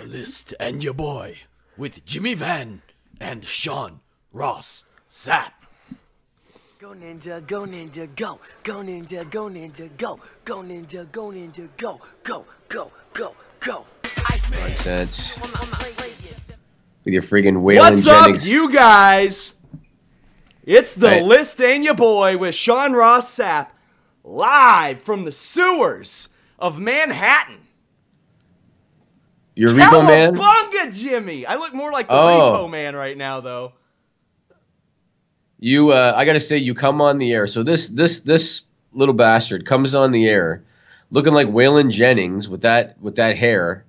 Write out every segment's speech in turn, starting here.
The List and your boy with Jimmy Van and Sean Ross Sapp. Go ninja, go ninja, go. Go ninja, go ninja, go. Go ninja, go ninja, go. Go, go, go, go. Nonsense. With your friggin' Waylon What's Jennings. up, you guys? It's The List and your boy with Sean Ross Sapp, live from the sewers of Manhattan. Your Repo Man? Cowabunga, Jimmy! I look more like the Repo Man right now, though. You, I gotta say, you come on the air. So this little bastard comes on the air, looking like Waylon Jennings with that hair.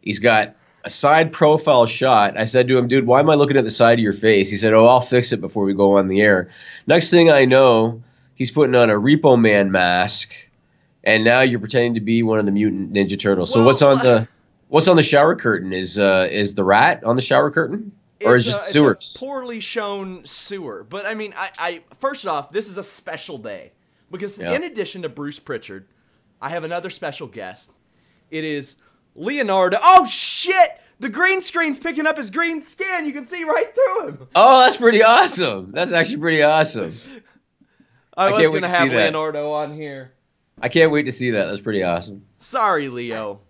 He's got a side profile shot. I said to him, dude, why am I looking at the side of your face? He said, oh, I'll fix it before we go on the air. Next thing I know, he's putting on a Repo Man mask, and now you're pretending to be one of the Mutant Ninja Turtles. So what's on the shower curtain? Is the rat on the shower curtain? Or is it just sewers? It's a poorly shown sewer. But, I mean, I first off, this is a special day. Because in addition to Bruce Prichard, I have another special guest. It is Leonardo. Oh, shit! The green screen's picking up his green skin. You can see right through him. Oh, that's pretty awesome. That's actually pretty awesome. I was going to have Leonardo on here. I can't wait to see that. That's pretty awesome. Sorry, Leo.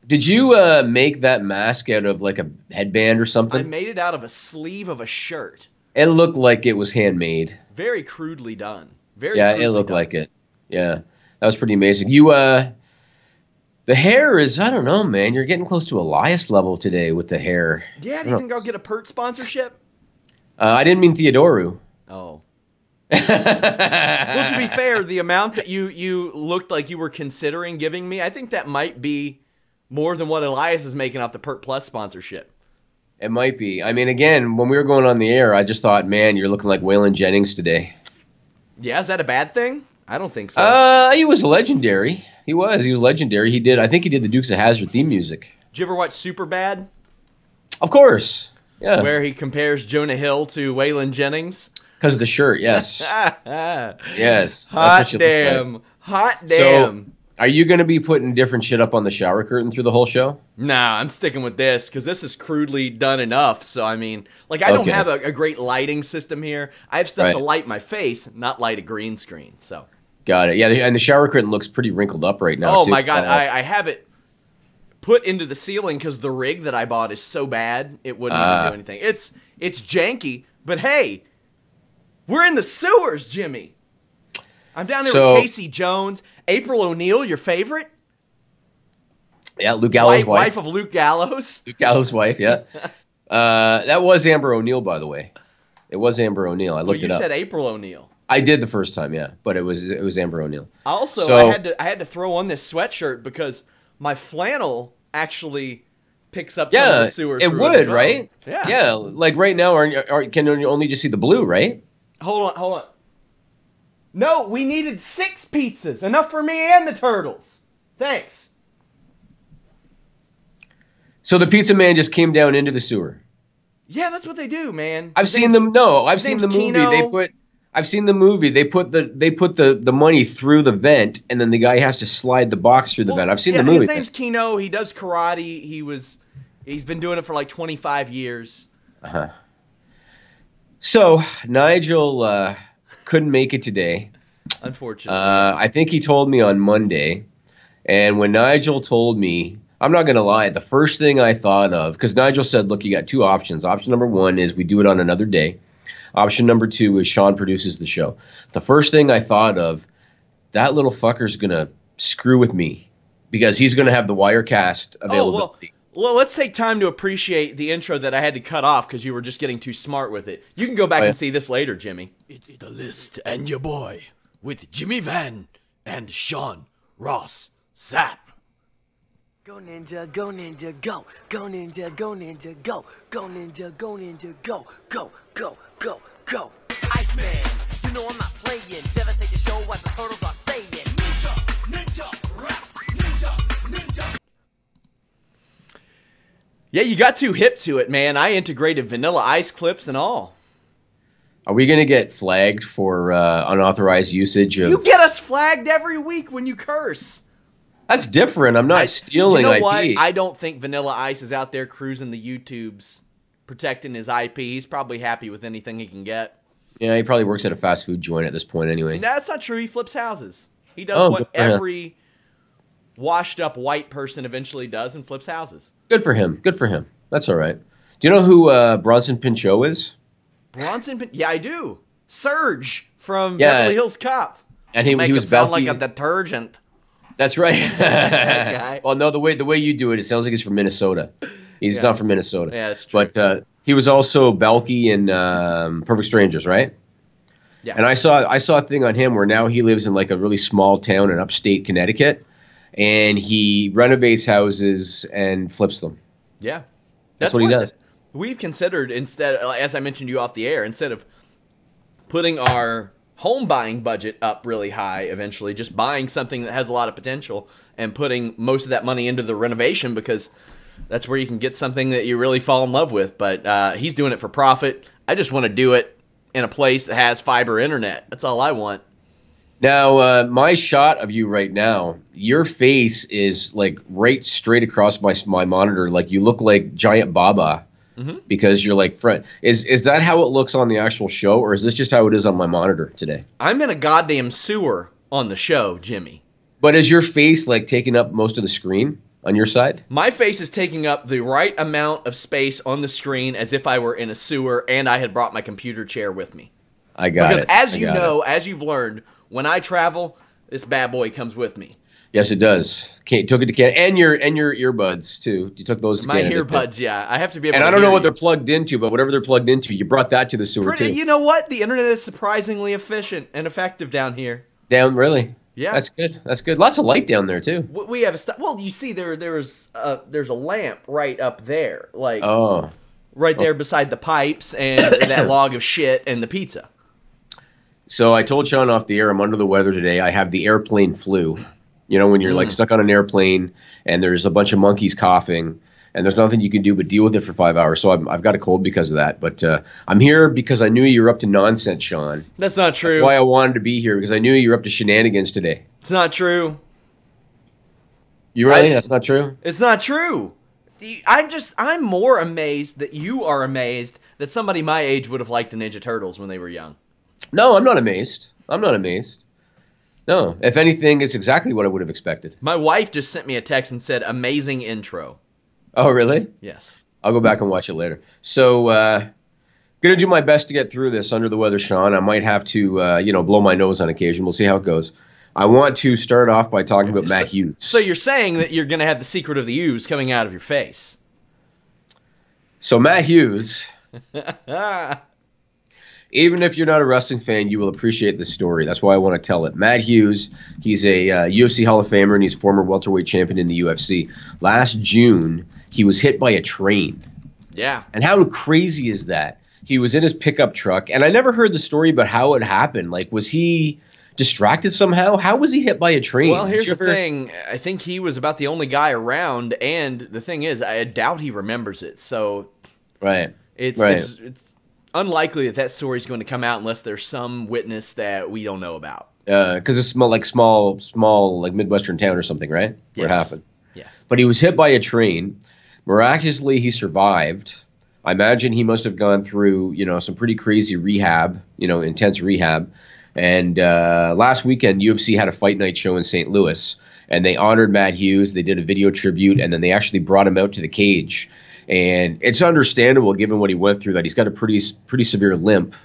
Did you make that mask out of like a headband or something? I made it out of a sleeve of a shirt. It looked like it was handmade. Very crudely done. It looked like it. Yeah, that was pretty amazing. You, the hair is, I don't know, man. You're getting close to Elias level today with the hair. Yeah, do you think I'll get a Pert sponsorship? I didn't mean Theodoru. Oh. Well, to be fair, the amount that you looked like you were considering giving me, I think that might be more than what Elias is making off the Pert Plus sponsorship. It might be. I mean, again, when we were going on the air, I just thought, man, you're looking like Waylon Jennings today. Yeah, is that a bad thing? I don't think so. He was legendary. He was legendary. I think he did the Dukes of Hazzard theme music. Did you ever watch Superbad? Of course. Yeah. Where he compares Jonah Hill to Waylon Jennings? Because of the shirt, yes. Yes. Hot damn. Like. Hot damn. So, are you going to be putting different shit up on the shower curtain through the whole show? Nah, I'm sticking with this because this is crudely done enough. So, I mean, like, I don't have a great lighting system here. I have stuff to light my face, not light a green screen. So, got it. Yeah, and the shower curtain looks pretty wrinkled up right now, too. Oh, my God. I have it put into the ceiling because the rig that I bought is so bad, it wouldn't even do anything. It's janky, but hey, we're in the sewers, Jimmy. I'm down there with Casey Jones, April O'Neil, your favorite? Yeah, Luke Gallows' wife of Luke Gallows. Luke Gallows' wife, yeah. That was Amber O'Neil, by the way. It was Amber O'Neil. I looked it up. You said April O'Neil. I did the first time, yeah, but it was Amber O'Neil. Also, I had to throw on this sweatshirt because my flannel actually picks up some of the sewer. It would, right? Yeah. Yeah, like right now, can you only just see the blue, right? Hold on. No, we needed 6 pizzas. Enough for me and the turtles. Thanks. So the pizza man just came down into the sewer. Yeah, that's what they do, man. I've seen the movie. I've seen the movie. They put the money through the vent, and then the guy has to slide the box through the vent. I've seen the movie. His name's Kino. He does karate. He's been doing it for like 25 years. Uh-huh. So Nigel couldn't make it today. Unfortunately. I think he told me on Monday. And when Nigel told me, I'm not going to lie, the first thing I thought of, because Nigel said, look, you got 2 options. Option number 1 is we do it on another day. Option number 2 is Sean produces the show. The first thing I thought of, that little fucker's going to screw with me because he's going to have the Wirecast availability. Well, let's take time to appreciate the intro that I had to cut off because you were just getting too smart with it. You can go back and see this later, Jimmy. It's The List and your boy with Jimmy Van and Sean Ross Sapp. Go ninja, go ninja, go. Go ninja, go ninja, go. Go ninja, go ninja, go. Go, go, go, go. Iceman, you know I'm not playing. Devastate the show what the turtles are saying. Ninja, rap, ninja. Yeah, you got too hip to it, man. I integrated Vanilla Ice clips and all. Are we going to get flagged for unauthorized usage of... You get us flagged every week when you curse. That's different. I'm not stealing you know IP. What? I don't think Vanilla Ice is out there cruising the YouTubes, protecting his IP. He's probably happy with anything he can get. Yeah, he probably works at a fast food joint at this point anyway. That's not true. He flips houses. He does what every washed-up white person eventually does and flips houses. Good for him. Good for him. That's all right. Do you know who Bronson Pinchot is? Yeah, I do. Serge from Beverly Hills Cop. And he was sound like a detergent. That's right. That guy. Well, no, the way you do it sounds like he's from Minnesota. He's not from Minnesota. Yeah, that's true. But he was also Balky in Perfect Strangers, right? Yeah. And I saw a thing on him where now he lives in like a really small town in upstate Connecticut, and he renovates houses and flips them. Yeah. That's what he does. We've considered, instead, as I mentioned to you off the air, instead of putting our home buying budget up really high eventually, just buying something that has a lot of potential and putting most of that money into the renovation, because that's where you can get something that you really fall in love with. But he's doing it for profit. I just want to do it in a place that has fiber internet. That's all I want. Now, my shot of you right now, your face is like right straight across my monitor. Like you look like Giant Baba. Because you're like front. Is that how it looks on the actual show, or is this just how it is on my monitor today? I'm in a goddamn sewer on the show, Jimmy. But is your face like taking up most of the screen on your side? My face is taking up the right amount of space on the screen as if I were in a sewer and I had brought my computer chair with me. I got it. Because as you know, as you've learned, when I travel, this bad boy comes with me. Yes, it does. Took it to Canada, and your earbuds too. You took those to my Canada earbuds, too. Yeah. I have to be able and to I don't know hear what you. they're plugged into, but whatever they're plugged into, you brought that to the sewer too. You know what? The internet is surprisingly efficient and effective down here. Down, really? Yeah. That's good. That's good. Lots of light down there too. We have well, you see, there's a lamp right up there, like right there beside the pipes and that log of shit and the pizza. So I told Sean off the air, I'm under the weather today. I have the airplane flu. You know, when you're like stuck on an airplane and there's a bunch of monkeys coughing and there's nothing you can do but deal with it for 5 hours. So I've got a cold because of that. But I'm here because I knew you were up to nonsense, Sean. That's not true. That's why I wanted to be here, because I knew you were up to shenanigans today. It's not true. You really? That's not true? It's not true. I'm more amazed that you are amazed that somebody my age would have liked the Ninja Turtles when they were young. No, I'm not amazed. I'm not amazed. No, if anything, it's exactly what I would have expected. My wife just sent me a text and said, amazing intro. Oh, really? Yes. I'll go back and watch it later. So, going to do my best to get through this under the weather, Sean. I might have to, blow my nose on occasion. We'll see how it goes. I want to start off by talking about Matt Hughes. So you're saying that you're going to have the secret of the ooze coming out of your face. So Matt Hughes... Even if you're not a wrestling fan, you will appreciate this story. That's why I want to tell it. Matt Hughes, he's a UFC Hall of Famer, and he's former welterweight champion in the UFC. Last June, he was hit by a train. Yeah. And how crazy is that? He was in his pickup truck, and I never heard the story about how it happened. Like, was he distracted somehow? How was he hit by a train? Well, here's the thing. I think he was about the only guy around, and the thing is, I doubt he remembers it. So, right. It's unlikely that story is going to come out unless there's some witness that we don't know about. Because it's small, like Midwestern town or something, right? Yes. Where it happened. Yes. But he was hit by a train. Miraculously, he survived. I imagine he must have gone through, some pretty crazy rehab, intense rehab. And last weekend, UFC had a fight night show in St. Louis, and they honored Matt Hughes. They did a video tribute, and then they actually brought him out to the cage. And it's understandable, given what he went through, that he's got a pretty severe limp.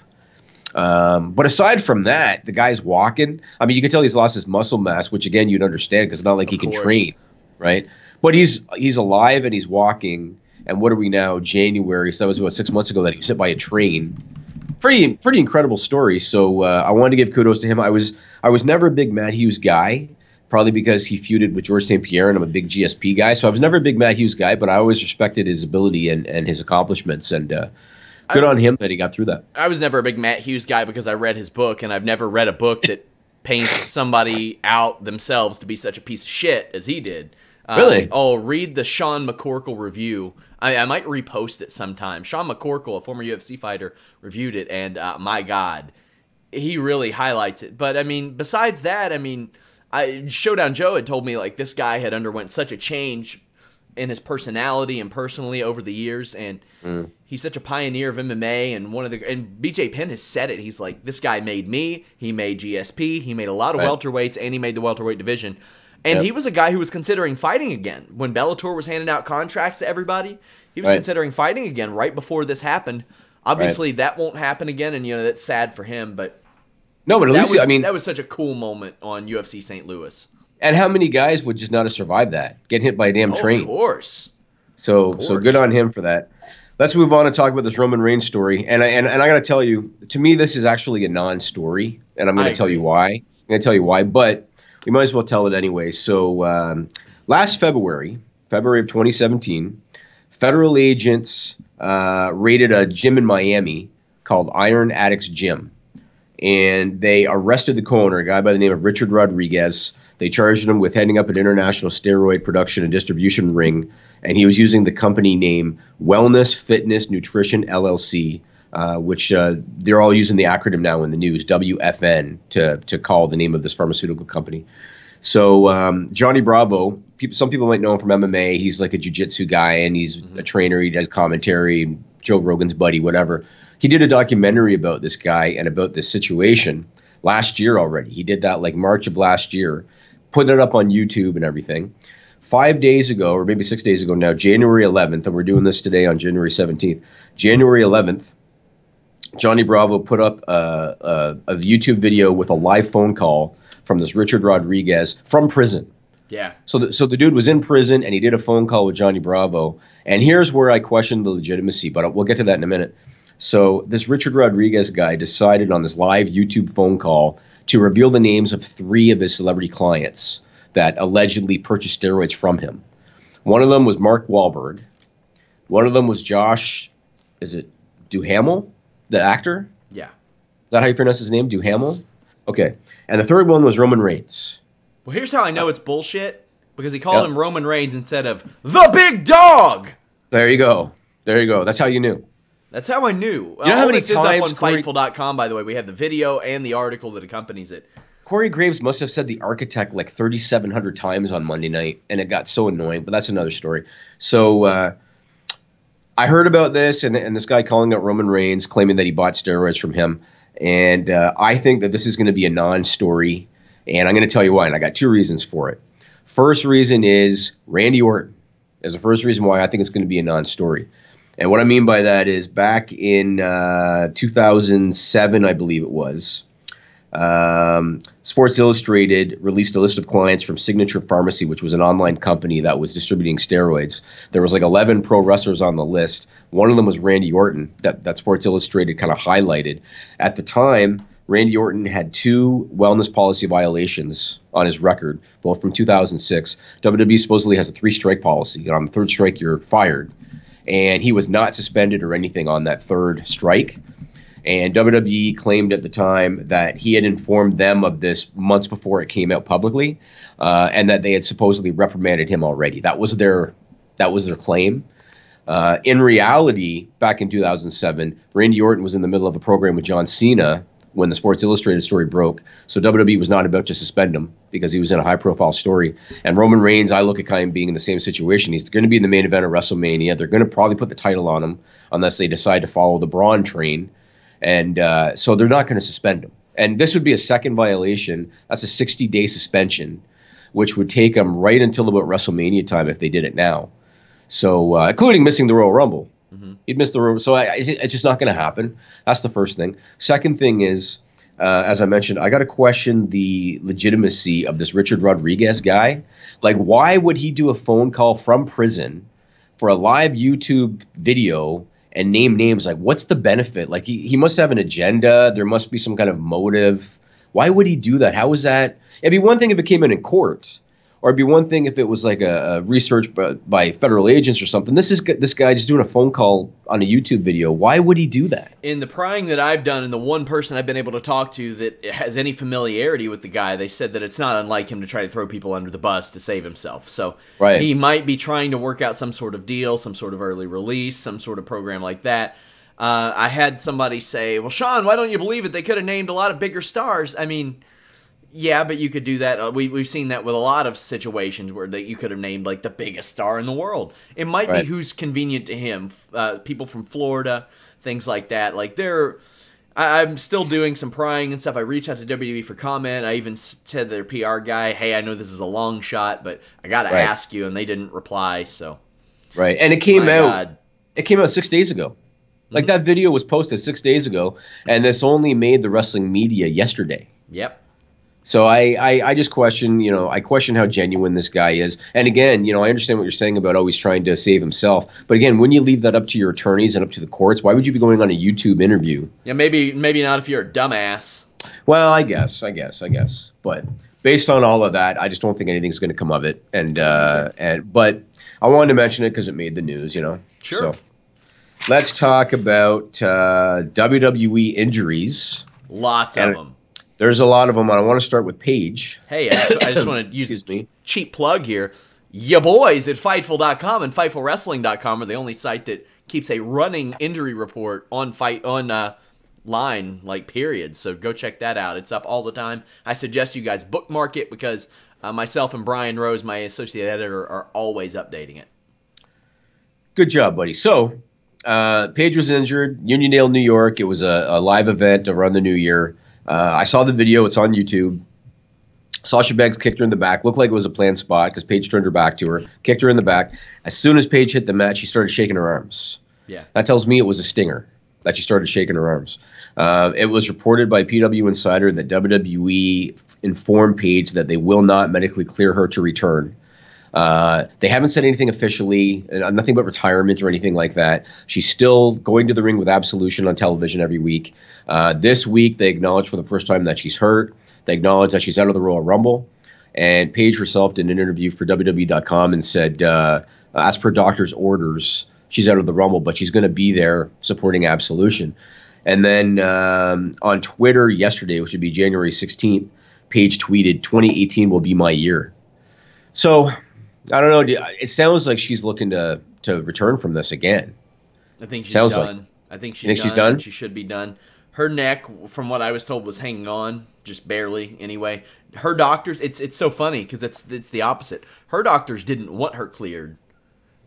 But aside from that, the guy's walking. I mean, you can tell he's lost his muscle mass, which, again, you'd understand because it's not like he can train, right? But he's alive and he's walking. And what are we now? January. So that was about 6 months ago that he was hit by a train. Pretty incredible story. So I wanted to give kudos to him. I was never a big Matt Hughes guy. Probably because he feuded with George St. Pierre, and I'm a big GSP guy. So I was never a big Matt Hughes guy, but I always respected his ability and his accomplishments. And good on him that he got through that. I was never a big Matt Hughes guy because I read his book, and I've never read a book that paints somebody out themselves to be such a piece of shit as he did. Really? Read the Sean McCorkle review. I might repost it sometime. Sean McCorkle, a former UFC fighter, reviewed it, and my God, he really highlights it. But, I mean, besides that, Showdown Joe had told me like this guy had underwent such a change in his personality and personally over the years, and he's such a pioneer of MMA. And and BJ Penn has said it. He's like, this guy made me. He made GSP. He made a lot of welterweights, and he made the welterweight division. And he was a guy who was considering fighting again when Bellator was handing out contracts to everybody. He was considering fighting again right before this happened. Obviously, that won't happen again, and that's sad for him. But no, but at least that was such a cool moment on UFC St. Louis. And how many guys would just not have survived that? Getting hit by a damn train. Of course. So good on him for that. Let's move on and talk about this Roman Reigns story. And I got to tell you, to me, this is actually a non-story, and I'm going to tell you why. But we might as well tell it anyway. So last February of 2017, federal agents raided a gym in Miami called Iron Addicts Gym, and they arrested the co-owner, a guy by the name of Richard Rodriguez. They charged him with heading up an international steroid production and distribution ring, and he was using the company name Wellness Fitness Nutrition LLC, which they're all using the acronym now in the news, WFN, to call the name of this pharmaceutical company. So Johnny Bravo, some people might know him from MMA. He's like a jiu-jitsu guy, and he's a trainer. He does commentary, Joe Rogan's buddy, whatever. He did a documentary about this guy and about this situation last year already. He did that like March of last year, put it up on YouTube and everything. 5 days ago, or maybe 6 days ago now, January 11th, and we're doing this today on January 17th. January 11th, Johnny Bravo put up a YouTube video with a live phone call from this Richard Rodriguez from prison. Yeah. So the dude was in prison, and he did a phone call with Johnny Bravo. And here's where I question the legitimacy, but we'll get to that in a minute. So this Richard Rodriguez guy decided on this live YouTube phone call to reveal the names of 3 of his celebrity clients that allegedly purchased steroids from him. One of them was Mark Wahlberg. One of them was Josh, is it Duhamel, the actor? Yeah. Is that how you pronounce his name, Duhamel? Okay. And the third one was Roman Reigns. Well, here's how I know it's bullshit, because he called him Roman Reigns instead of the big dog. There you go. That's how you knew. That's how I knew. You know how many this is up on times Fightful.com, by the way. We have the video and the article that accompanies it. Corey Graves must have said the architect like 3,700 times on Monday night, and it got so annoying, but that's another story. So I heard about this, and this guy calling out Roman Reigns, claiming that he bought steroids from him, and I think that this is going to be a non-story, and I'm going to tell you why, and I got 2 reasons for it. First reason is Randy Orton is the first reason why I think it's going to be a non-story. And what I mean by that is back in 2007, I believe it was, Sports Illustrated released a list of clients from Signature Pharmacy, which was an online company that was distributing steroids. There was like 11 pro wrestlers on the list. One of them was Randy Orton that Sports Illustrated kind of highlighted. At the time, Randy Orton had 2 wellness policy violations on his record, both from 2006. WWE supposedly has a 3-strike policy. On the 3rd strike, you're fired. And he was not suspended or anything on that 3rd strike. And WWE claimed at the time that he had informed them of this months before it came out publicly, and that they had supposedly reprimanded him already. That was their claim. In reality, back in 2007, Randy Orton was in the middle of a program with John Cena when the Sports Illustrated story broke. So WWE was not about to suspend him because he was in a high-profile story. And Roman Reigns, I look at kind of being in the same situation. He's going to be in the main event of WrestleMania. They're going to probably put the title on him unless they decide to follow the Braun train. And so they're not going to suspend him. And this would be a second violation. That's a 60-day suspension, which would take him right until about WrestleMania time if they did it now. So including missing the Royal Rumble. He'd miss the Royal Rumble. So it's just not going to happen. That's the first thing. Second thing is, as I mentioned, I got to question the legitimacy of this Richard Rodriguez guy. Like, why would he do a phone call from prison for a live YouTube video and name names? Like, what's the benefit? Like, he must have an agenda. There must be some kind of motive. Why would he do that? How is that? It'd be one thing if it came in court, or it'd be one thing if it was like a research by federal agents or something. This guy just doing a phone call on a YouTube video. Why would he do that? In the prying that I've done, and the one person I've been able to talk to that has any familiarity with the guy, they said that it's not unlike him to try to throw people under the bus to save himself. So he might be trying to work out some sort of deal, some sort of early release, some sort of program like that. I had somebody say, well, Sean, why don't you believe it? They could have named a lot of bigger stars. I mean, Yeah, but you could do that. We've seen that with a lot of situations where you could have named like the biggest star in the world. It might be who's convenient to him. People from Florida, things like that. Like I'm still doing some prying and stuff. I reached out to WWE for comment. I even said to their PR guy, "Hey, I know this is a long shot, but I got to ask you," and they didn't reply. So and it came out. It came out 6 days ago. Like that video was posted 6 days ago, and this only made the wrestling media yesterday. Yep. So I just question, I question how genuine this guy is. And again, I understand what you're saying about always trying to save himself. But again, when you leave that up to your attorneys and up to the courts, why would you be going on a YouTube interview? Yeah, maybe not if you're a dumbass. Well, I guess. But based on all of that, I just don't think anything's going to come of it. But I wanted to mention it because it made the news, Sure. So let's talk about WWE injuries. Lots of them. There's a lot of them. I want to start with Paige. Hey, I just want to use a cheap plug here. Ya boys at Fightful.com and FightfulWrestling.com are the only site that keeps a running injury report on line, like period. So go check that out. It's up all the time. I suggest you guys bookmark it because myself and Brian Rose, my associate editor, are always updating it. Good job, buddy. So Paige was injured. Uniondale, New York. It was a live event around the new year. I saw the video. It's on YouTube. Sasha Banks kicked her in the back. Looked like it was a planned spot because Paige turned her back to her. Kicked her in the back. As soon as Paige hit the mat, she started shaking her arms. Yeah. That tells me it was a stinger that she started shaking her arms. It was reported by PW Insider that WWE informed Paige that they will not medically clear her to return. They haven't said anything officially, nothing but retirement or anything like that. She's still going to the ring with absolution on television every week. This week, they acknowledged for the first time that she's hurt. They acknowledged that she's out of the Royal Rumble. And Paige herself did an interview for WWE.com and said, as per doctor's orders, she's out of the Rumble, but she's going to be there supporting absolution. And then on Twitter yesterday, which would be January 16th, Paige tweeted, 2018 will be my year. So I don't know. It sounds like she's looking to return from this again. I think she's done. I think she's done. She should be done. Her neck, from what I was told, was hanging on, just barely anyway. Her doctors, it's so funny because it's the opposite. Her doctors didn't want her cleared.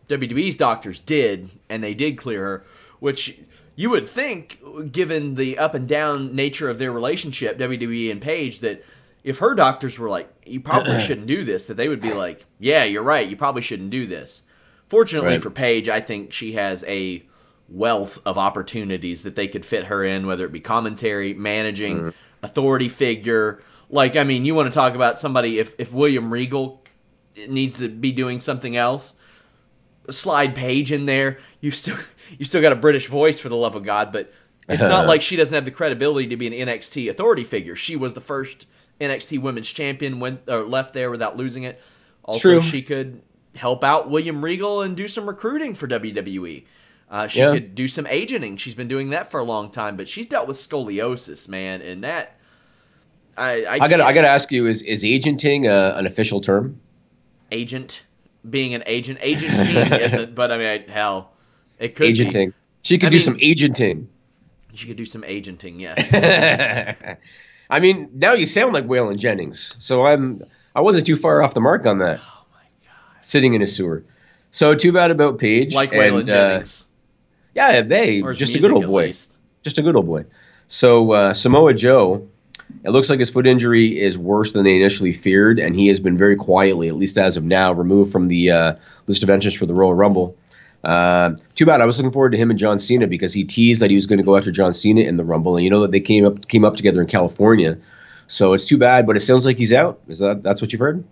WWE's doctors did, and they did clear her, which you would think, given the up and down nature of their relationship, WWE and Paige, that if her doctors were like, you probably shouldn't do this, that they would be like, yeah, you're right, you probably shouldn't do this. Fortunately for Paige, I think she has a wealth of opportunities that they could fit her in, whether it be commentary, managing, authority figure. Like, I mean, you want to talk about somebody, if William Regal needs to be doing something else, slide Paige in there. You still got a British voice, for the love of God, but it's not like she doesn't have the credibility to be an NXT authority figure. She was the first NXT Women's Champion, left there without losing it. Also, she could help out William Regal and do some recruiting for WWE. She could do some agenting. She's been doing that for a long time, but she's dealt with scoliosis, man, and that I gotta ask you: is agenting an official term? Agent, being an agent, agenting isn't. But I mean, hell, it could agenting. Be. She could do some agenting. She could do some agenting, yes. I mean, now you sound like Waylon Jennings, so I wasn't too far off the mark on that. Oh my God! Sitting in a sewer. So too bad about Paige. Like Waylon Jennings. Yeah, just a good old boy. Just a good old boy. So Samoa Joe, it looks like his foot injury is worse than they initially feared, and he has been very quietly, at least as of now, removed from the list of entrants for the Royal Rumble. Too bad. I was looking forward to him and John Cena because he teased that he was going to go after John Cena in the Rumble, and you know that they came up together in California. So it's too bad, but it sounds like he's out. That's what you've heard?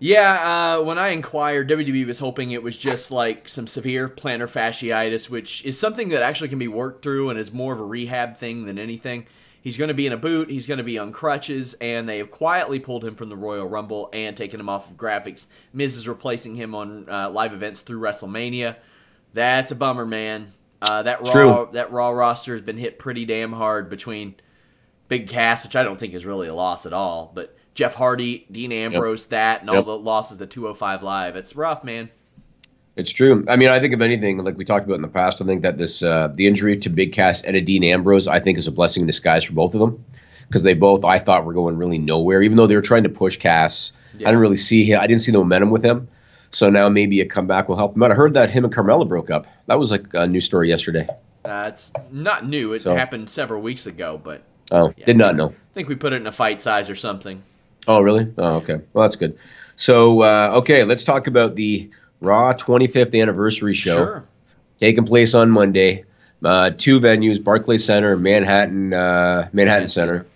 Yeah, when I inquired, WWE was hoping it was just like some severe plantar fasciitis, which is something that actually can be worked through and is more of a rehab thing than anything. He's going to be in a boot, he's going to be on crutches, and they have quietly pulled him from the Royal Rumble and taken him off of graphics. Miz is replacing him on live events through WrestleMania. That's a bummer, man. That Raw roster has been hit pretty damn hard between Big Cass, which I don't think is really a loss at all, but Jeff Hardy, Dean Ambrose, and all the losses to 205 Live. It's rough, man. It's true. I mean, I think if anything, like we talked about in the past, I think that this the injury to Big Cass and Dean Ambrose, I think, is a blessing in disguise for both of them. because they both, I thought, were going really nowhere, even though they were trying to push Cass. Yeah. I didn't see the momentum with him. So now maybe a comeback will help him out. I heard that him and Carmella broke up. That was like a news story yesterday. It's not new. It happened several weeks ago, but... Oh, yeah, did not know. I think we put it in a fight size or something. Oh, really? Oh, okay. Well, that's good. So, okay, let's talk about the Raw 25th anniversary show. Sure. Taking place on Monday. 2 venues, Barclays Center, Manhattan Center.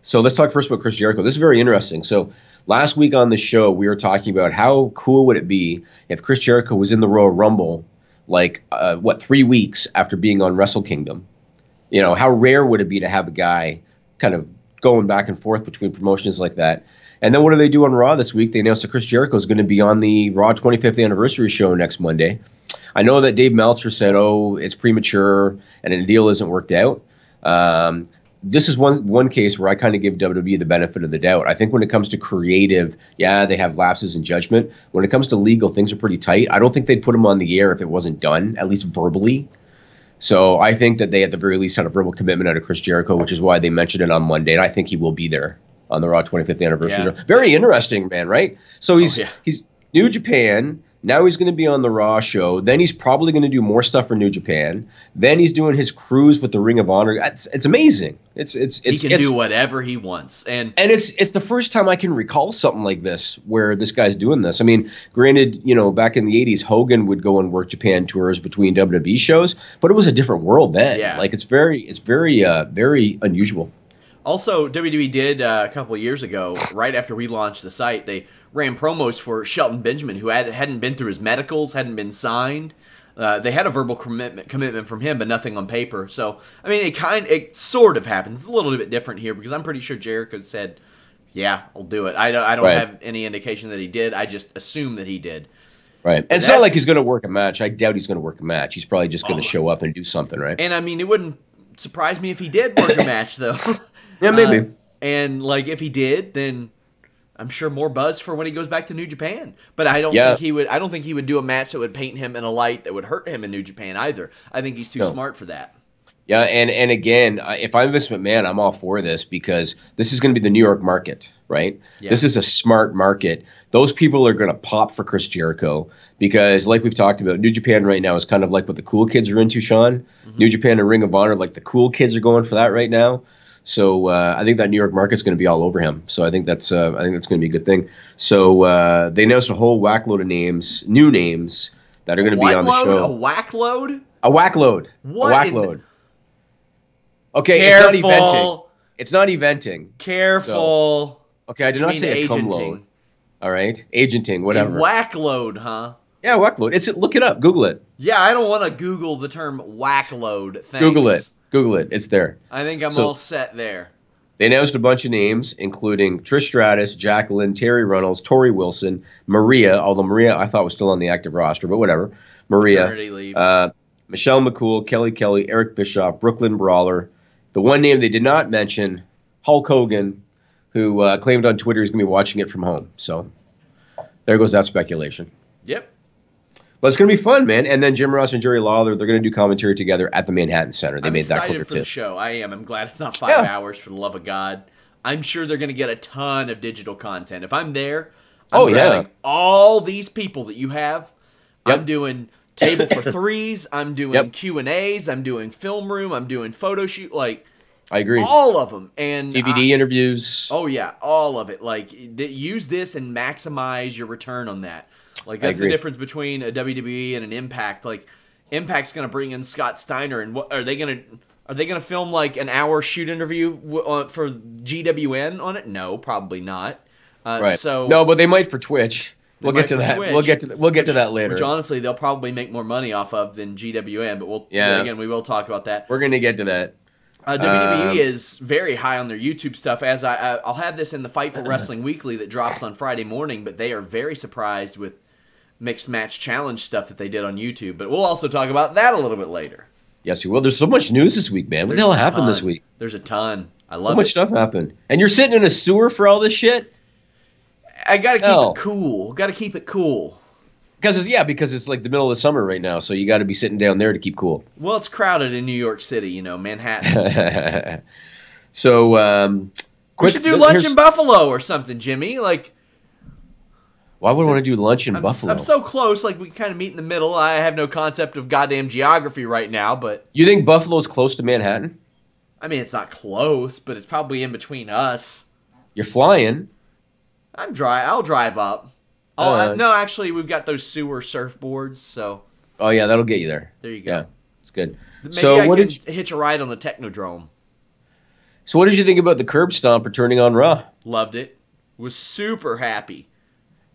So let's talk first about Chris Jericho. This is very interesting. So last week on the show, we were talking about how cool would it be if Chris Jericho was in the Royal Rumble, 3 weeks after being on Wrestle Kingdom? You know, how rare would it be to have a guy kind of going back and forth between promotions like that? And then what do they do on Raw this week? They announced that Chris Jericho is going to be on the Raw 25th anniversary show next Monday. I know that Dave Meltzer said, it's premature and the deal isn't worked out. This is one case where I kind of give WWE the benefit of the doubt. I think when it comes to creative, they have lapses in judgment. When it comes to legal, things are pretty tight. I don't think they'd put him on the air if it wasn't done, at least verbally. So I think that they at the very least had a verbal commitment out of Chris Jericho, which is why they mentioned it on Monday. And I think he will be there on the Raw 25th anniversary show. Very interesting, man, right? So he's New Japan. Now he's going to be on the Raw show. Then he's probably going to do more stuff for New Japan. Then he's doing his cruise with the Ring of Honor. It's amazing. He can do whatever he wants, and it's the first time I can recall something like this where this guy's doing this. I mean, granted, back in the '80s, Hogan would go and work Japan tours between WWE shows, but it was a different world then. Yeah. Like it's very unusual. Also, WWE did a couple of years ago, right after we launched the site, they ran promos for Shelton Benjamin, who hadn't been through his medicals, hadn't been signed. They had a verbal commitment from him, but nothing on paper. So, I mean, it sort of happens. It's a little bit different here because I'm pretty sure Jericho said, "Yeah, I'll do it." I don't have any indication that he did. I just assume that he did. Right. And it's not like he's going to work a match. I doubt he's going to work a match. He's probably just going to show up and do something, right? And I mean, it wouldn't surprise me if he did work a match, though. Yeah, maybe. And if he did, then I'm sure more buzz for when he goes back to New Japan. But I don't think he would. I don't think he would do a match that would paint him in a light that would hurt him in New Japan either. I think he's too smart for that. Yeah, and again, if I'm Vince McMahon, I'm all for this because this is going to be the New York market, right? Yeah. This is a smart market. Those people are going to pop for Chris Jericho because, like we've talked about, New Japan right now is kind of like what the cool kids are into, Sean. Mm-hmm. New Japan and Ring of Honor, like the cool kids are going for that right now. So I think that New York market's going to be all over him. So I think that's going to be a good thing. So they announced a whole whack load of names, new names that are going to be on the show. A whack load? A whack load. What? A whack load. Okay, Careful. it's not eventing. It's not eventing. Careful. So, okay, I did not say a cum load. All right, agenting, whatever. A whack load, huh? Yeah, whack load. Look it up. Google it. Yeah, I don't want to Google the term whack load. Thanks. Google it. It's there. I think I'm all set there. They announced a bunch of names, including Trish Stratus, Jacqueline, Terry Runnels, Tori Wilson, Maria, although Maria I thought was still on the active roster, but whatever. Maria, Michelle McCool, Kelly, Eric Bischoff, Brooklyn Brawler. The one name they did not mention, Hulk Hogan, who claimed on Twitter he's going to be watching it from home. So there goes that speculation. Yep. But it's going to be fun, man. And then Jim Ross and Jerry Lawler, they're going to do commentary together at the Manhattan Center. They made that clear, too. I'm excited for the show. I am. I'm glad it's not 5 hours, for the love of God. I'm sure they're going to get a ton of digital content. If I'm there, I'm grabbing all these people that you have. Yep. I'm doing table for threes. I'm doing Q&As. I'm doing film room. I'm doing photo shoot. I agree. All of them. And DVD interviews. Oh, yeah. All of it. Use this and maximize your return on that. That's the difference between a WWE and an Impact. Impact's going to bring in Scott Steiner, and what are they going to film an hour shoot interview for GWN on it? No, probably not. Right. No, but they might for Twitch. We'll get to that. Twitch, we'll get to that later. Which honestly, they'll probably make more money off of than GWN. But again, we will talk about that. We're going to get to that. WWE is very high on their YouTube stuff. As I'll have this in the Fightful Wrestling Weekly that drops on Friday morning. But they are very surprised with mixed match challenge stuff that they did on YouTube. But we'll also talk about that a little bit later. Yes, we will. There's so much news this week, man. What the hell happened this week? There's a ton. I love it. So much stuff happened. And you're sitting in a sewer for all this shit? I got to keep it cool. Got to keep it cool. Because it's like the middle of the summer right now, so you got to be sitting down there to keep cool. Well, it's crowded in New York City, you know, Manhattan. So, we should do lunch in Buffalo or something, Jimmy. Like, why would I want to do lunch in Buffalo? I'm so close. Like, we can kind of meet in the middle. I have no concept of goddamn geography right now, but you think Buffalo's close to Manhattan? I mean, it's not close, but it's probably in between us. You're flying. I'll drive up. No, actually, we've got those sewer surfboards, so. Oh yeah, that'll get you there. There you go. Yeah, it's good. Maybe I can hitch a ride on the Technodrome. So what did you think about the curb stomp returning on Raw? Loved it. Was super happy.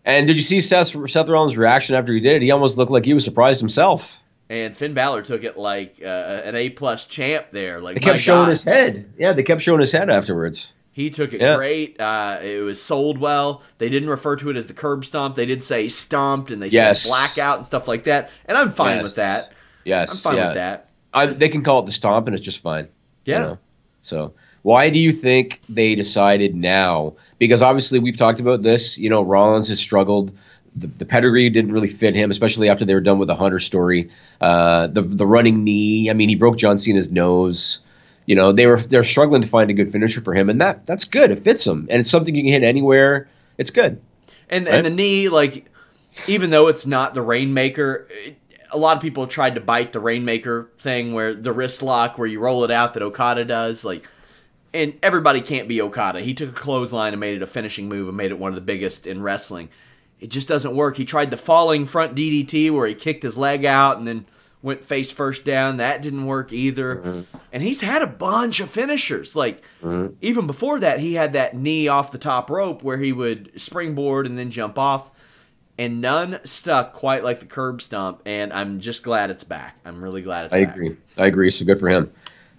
And did you see Seth Rollins' reaction after he did it? He almost looked like he was surprised himself. And Finn Balor took it like an A+ champ there. Like, they kept showing his head. Yeah, they kept showing his head afterwards. He took it great. It was sold well. They didn't refer to it as the curb stomp. They did say stomped, and they said blackout and stuff like that. And I'm fine with that. Yes. I'm fine with that. They can call it the stomp, and it's just fine. Yeah. You know? So why do you think they decided now? Because obviously we've talked about this. You know, Rollins has struggled. The pedigree didn't really fit him, especially after they were done with the Hunter story. The running knee. I mean, he broke John Cena's nose. You know, they're struggling to find a good finisher for him, and that's good. It fits him, and it's something you can hit anywhere. It's good. And the knee, like, even though it's not the Rainmaker, a lot of people tried to bite the Rainmaker thing, where the wrist lock, where you roll it out, that Okada does. Like, and everybody can't be Okada. He took a clothesline and made it a finishing move and made it one of the biggest in wrestling. It just doesn't work. He tried the falling front DDT where he kicked his leg out and then went face first down. That didn't work either. Mm-hmm. And he's had a bunch of finishers. Like, even before that, he had that knee off the top rope where he would springboard and then jump off. And none stuck quite like the curb stomp. And I'm just glad it's back. I'm really glad it's back. I agree. So good for him.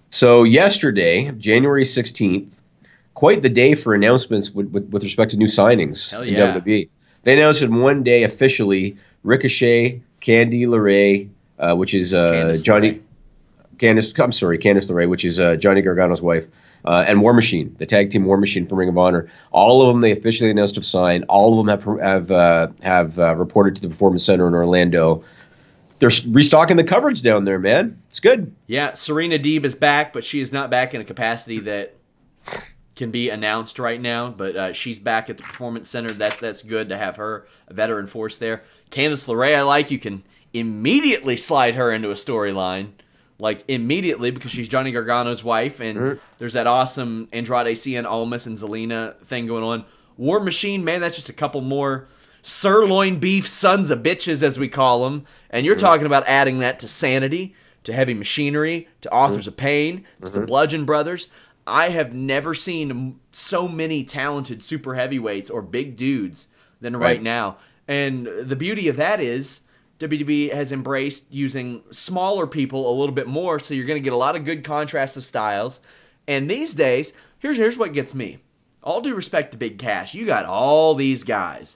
So yesterday, January 16th, quite the day for announcements with respect to new signings in WWE. They announced in one day officially Ricochet, LeRae, which is Candice LeRae, which is Johnny Gargano's wife, and War Machine, the tag team War Machine from Ring of Honor. All of them they officially announced have signed. All of them have reported to the Performance Center in Orlando. They're restocking the coverage down there, man. It's good. Yeah, Serena Deeb is back, but she is not back in a capacity that can be announced right now. But she's back at the Performance Center. That's good to have her, a veteran force there. Candice LeRae, I like. You can immediately slide her into a storyline. Like, immediately, because she's Johnny Gargano's wife, and there's that awesome Andrade Cien Almas and Zelina thing going on. War Machine, man, that's just a couple more sirloin beef sons of bitches, as we call them. And you're talking about adding that to Sanity, to Heavy Machinery, to Authors of Pain, to the Bludgeon Brothers. I have never seen so many talented super heavyweights or big dudes than right now. And the beauty of that is WWE has embraced using smaller people a little bit more, so you're going to get a lot of good contrast of styles. And these days, here's what gets me. All due respect to Big Cass, you got all these guys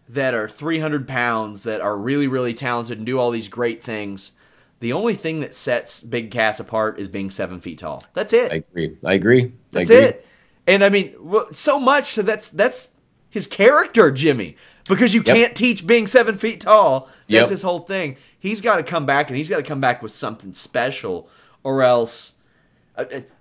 that are 300 pounds that are really, really talented and do all these great things. The only thing that sets Big Cass apart is being 7 feet tall. That's it. I agree. That's it. And I mean, so much so that's his character, Jimmy. Because you can't teach being 7 feet tall. That's his whole thing. He's got to come back, and he's got to come back with something special, or else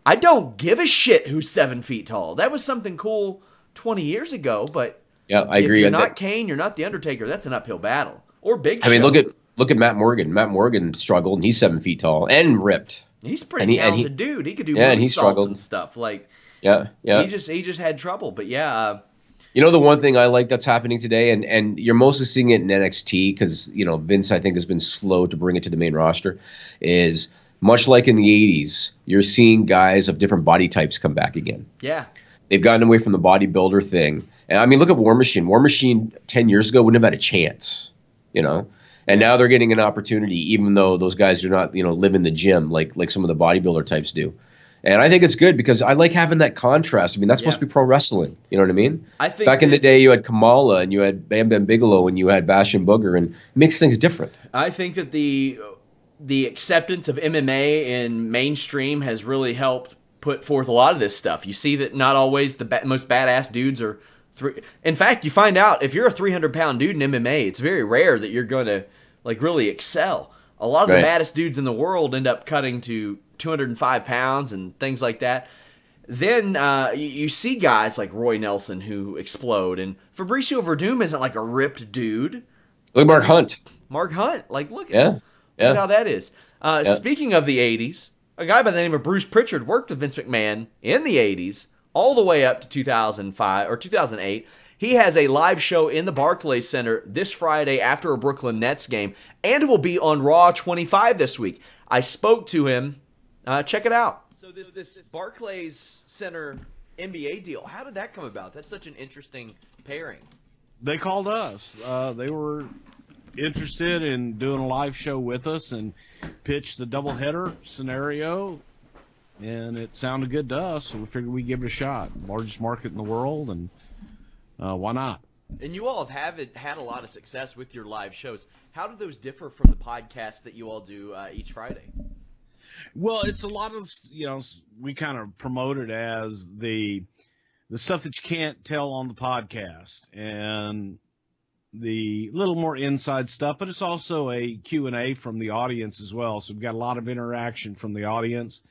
I don't give a shit who's 7 feet tall. That was something cool 20 years ago, but I agree. If you're not Kane, you're not The Undertaker. That's an uphill battle. Or Big Show. I mean, look at Matt Morgan. Matt Morgan struggled, and he's 7 feet tall and ripped. He's a pretty talented dude. He could do moonsaults and stuff. Like, he just had trouble. But you know, the one thing I like that's happening today, and you're mostly seeing it in NXT because, you know, Vince, I think, has been slow to bring it to the main roster, is much like in the 80s, you're seeing guys of different body types come back again. Yeah. They've gotten away from the bodybuilder thing. And I mean, look at War Machine. War Machine 10 years ago wouldn't have had a chance, you know? And now they're getting an opportunity, even though those guys do not, you know, live in the gym like some of the bodybuilder types do. And I think it's good because I like having that contrast. I mean, that's supposed to be pro wrestling. You know what I mean? I think back in the day, you had Kamala and you had Bam Bam Bigelow and you had Bastion Booger, and it makes things different. I think that the acceptance of MMA in mainstream has really helped put forth a lot of this stuff. You see that not always the most badass dudes are In fact, you find out if you're a 300-pound dude in MMA, it's very rare that you're going to like really excel. A lot of the baddest dudes in the world end up cutting to 205 pounds and things like that. Then you see guys like Roy Nelson who explode, and Fabricio Verdum isn't like a ripped dude. Look at Mark Hunt. Mark Hunt, like look at how that is. Speaking of the 80s, a guy by the name of Bruce Prichard worked with Vince McMahon in the 80s all the way up to 2005 or 2008. He has a live show in the Barclays Center this Friday after a Brooklyn Nets game, and will be on Raw 25 this week. I spoke to him. Check it out. So this Barclays Center NBA deal, how did that come about? That's such an interesting pairing. They called us. They were interested in doing a live show with us and pitched the doubleheader scenario, and it sounded good to us, so we figured we'd give it a shot. Largest market in the world, and why not? And you all have had a lot of success with your live shows. How do those differ from the podcast that you all do each Friday? Well, it's a lot of, we kind of promote it as the stuff that you can't tell on the podcast and the little more inside stuff, but it's also a Q&A from the audience as well. So we've got a lot of interaction from the audience,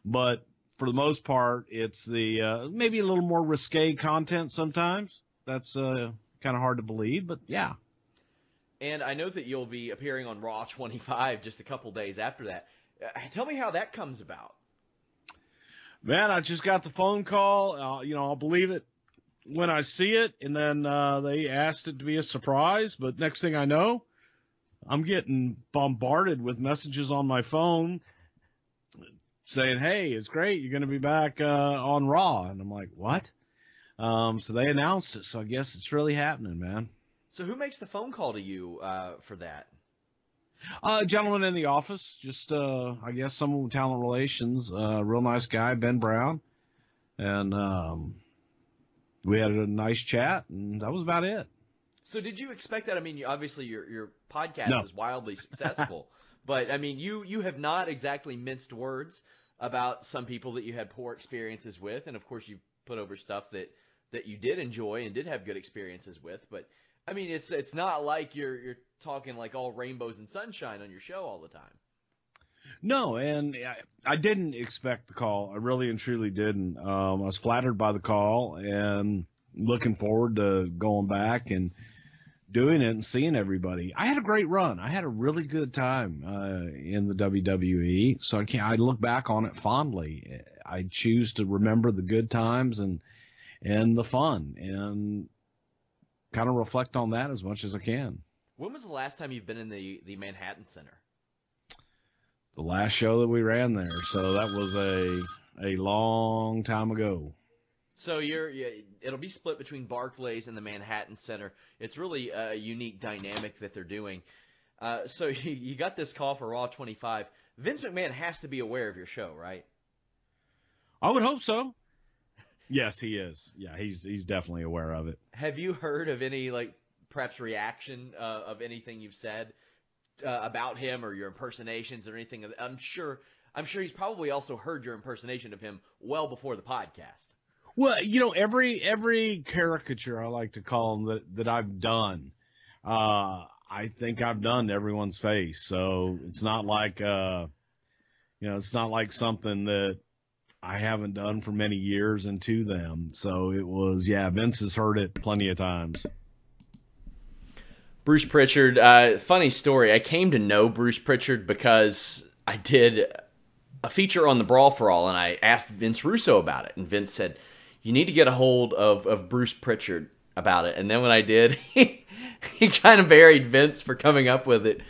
but for the most part, it's the maybe a little more risque content sometimes. That's kind of hard to believe, but yeah. And I know that you'll be appearing on Raw 25 just a couple days after that. Tell me how that comes about. Man, I just got the phone call. I'll believe it when I see it, and then they asked it to be a surprise. But next thing I know, I'm getting bombarded with messages on my phone saying, hey, it's great. You're going to be back on Raw. And I'm like, what? So they announced it, so I guess it's really happening, man. So who makes the phone call to you for that? A gentleman in the office, just, I guess, someone with talent relations, real nice guy, Ben Brown. And we had a nice chat, and that was about it. So did you expect that? I mean, obviously your podcast is wildly successful. But, I mean, you have not exactly minced words about some people that you had poor experiences with. And, of course, you put over stuff that you did enjoy and did have good experiences with. But, I mean, it's not like you're talking like all rainbows and sunshine on your show all the time. No, and I didn't expect the call. I really and truly didn't. I was flattered by the call and looking forward to going back and doing it and seeing everybody. I had a great run. I had a really good time in the WWE, so I look back on it fondly. I choose to remember the good times and the fun and kind of reflect on that as much as I can. When was the last time you've been in the Manhattan Center? The last show that we ran there, so that was a long time ago. So it'll be split between Barclays and the Manhattan Center. It's really a unique dynamic that they're doing. So you got this call for Raw 25. Vince McMahon has to be aware of your show, right? I would hope so. Yes, he is. Yeah, he's definitely aware of it. Have you heard of any perhaps reaction of anything you've said about him or your impersonations or anything? I'm sure he's probably also heard your impersonation of him well before the podcast. Well, every caricature, I like to call them, that I've done, I think I've done to everyone's face. So it's not like it's not like something that I haven't done for many years and to them. So it was, Vince has heard it plenty of times. Bruce Prichard, funny story. I came to know Bruce Prichard because I did a feature on the Brawl for All, and I asked Vince Russo about it. And Vince said, you need to get a hold of Bruce Prichard about it. And then when I did, he kind of buried Vince for coming up with it.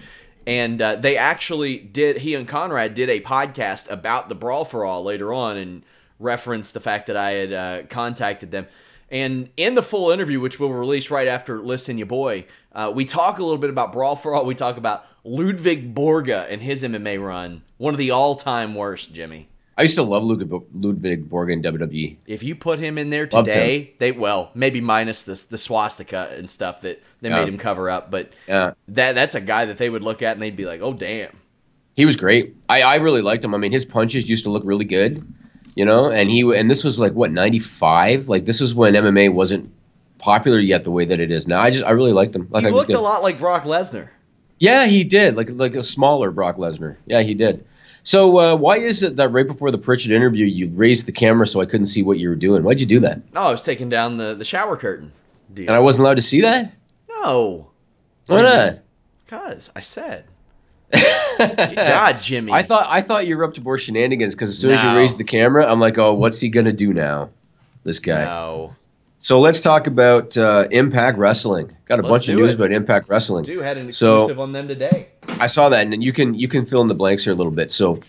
And they actually he and Conrad did a podcast about the Brawl for All later on and referenced the fact that I had contacted them. And in the full interview, which we'll release right after Listen Ya Boy, we talk a little bit about Brawl for All. We talk about Ludwig Borga and his MMA run. One of the all-time worst, Jimmy. I used to love Ludwig Borga in WWE. If you put him in there today, maybe minus the swastika and stuff that they made him cover up, but that's a guy that they would look at and they'd be like, oh, damn. He was great. I really liked him. I mean, his punches used to look really good, and this was like, what, 95? Like, this was when MMA wasn't popular yet the way that it is now. I really liked him. He looked a lot like Brock Lesnar. Yeah, he did. Like a smaller Brock Lesnar. Yeah, he did. So why is it that right before the Prichard interview, you raised the camera so I couldn't see what you were doing? Why'd you do that? Oh, I was taking down the shower curtain. Deal. And I wasn't allowed to see that? No. Why not? Because I said. God, Jimmy. I thought you were up to more shenanigans because as soon as you raised the camera, I'm like, oh, what's he going to do now? This guy. No. So let's talk about Impact Wrestling. Got a bunch of news about Impact Wrestling. Dude, had an exclusive on them today. I saw that, and you can fill in the blanks here a little bit. So,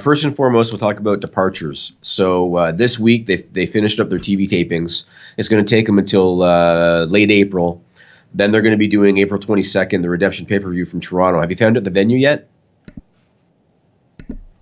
first and foremost, we'll talk about departures. So this week they finished up their TV tapings. It's going to take them until late April. Then they're going to be doing April 22nd, the Redemption pay-per-view from Toronto. Have you found out the venue yet?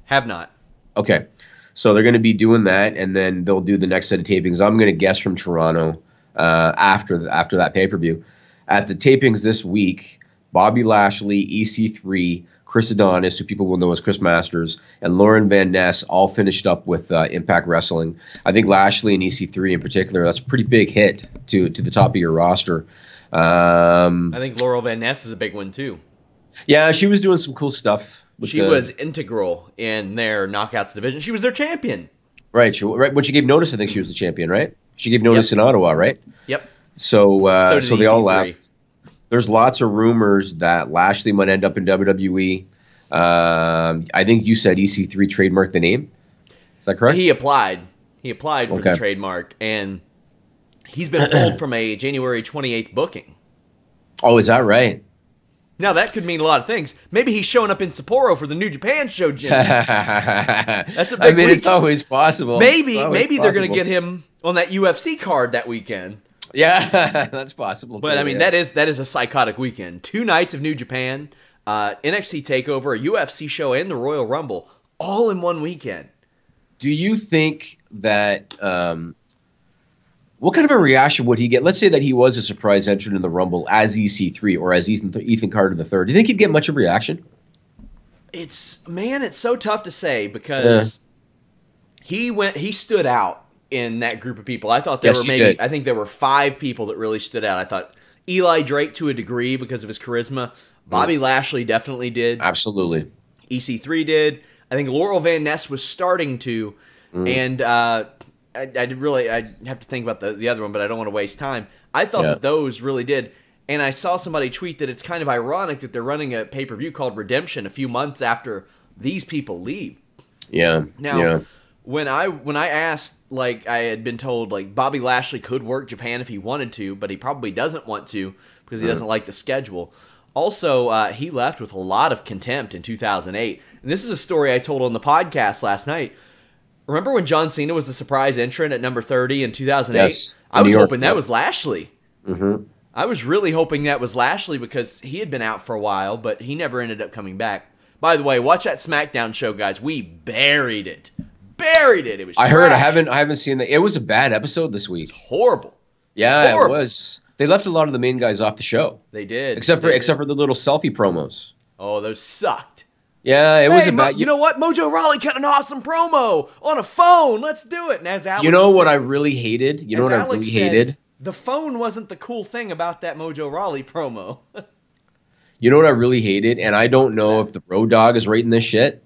Have not. Okay. So they're going to be doing that, and then they'll do the next set of tapings. I'm going to guess from Toronto after that pay-per-view. At the tapings this week, Bobby Lashley, EC3, Chris Adonis, who people will know as Chris Masters, and Lauren Van Ness all finished up with Impact Wrestling. I think Lashley and EC3 in particular, that's a pretty big hit to the top of your roster. I think Laurel Van Ness is a big one, too. Yeah, she was doing some cool stuff. She was integral in their Knockouts division. She was their champion. Right. Right. When she gave notice, I think she was the champion, right? She gave notice in Ottawa, right? Yep. So they all EC3. left. There's lots of rumors that Lashley might end up in WWE. I think you said EC3 trademarked the name. Is that correct? He applied. For the trademark, and he's been pulled from a January 28th booking. Oh, is that right? Now, that could mean a lot of things. Maybe he's showing up in Sapporo for the New Japan show, Jimmy. That's a big week. It's always possible. Maybe they're going to get him on that UFC card that weekend. Yeah, that's possible. But, too, that is a psychotic weekend. 2 nights of New Japan, NXT TakeOver, a UFC show, and the Royal Rumble, all in one weekend. Do you think that... what kind of a reaction would he get? Let's say that he was a surprise entrant in the Rumble as EC3 or as Ethan Carter III. Do you think he'd get much of a reaction? It's so tough to say because he stood out in that group of people. I thought I think there were 5 people that really stood out. I thought Eli Drake to a degree because of his charisma. Bobby Lashley definitely did. Absolutely. EC3 did. I think Laurel Van Ness was starting to, and I'd have to think about the other one, but I don't want to waste time. I thought that those really did. And I saw somebody tweet that it's kind of ironic that they're running a pay-per-view called Redemption a few months after these people leave. Yeah. Now, when I asked, like, I had been told, like, Bobby Lashley could work Japan if he wanted to, but he probably doesn't want to because he doesn't like the schedule. Also, he left with a lot of contempt in 2008. And this is a story I told on the podcast last night. Remember when John Cena was the surprise entrant at number 30 in 2008? Yes. I was hoping that was Lashley. Mm-hmm. I was really hoping that was Lashley because he had been out for a while, but he never ended up coming back. By the way, watch that SmackDown show, guys. We buried it. It was trash. I heard. I haven't seen that. It was a bad episode this week. It's horrible. Yeah, horrible. It was. They left a lot of the main guys off the show. They did. Except for the little selfie promos. Oh, those sucked. Yeah, it was a bad. You know what? Mojo Rawley cut an awesome promo on a phone. Let's do it. And as Alex what I really hated? The phone wasn't the cool thing about that Mojo Rawley promo. You know what I really hated? And I don't know if the Road Dogg is writing this shit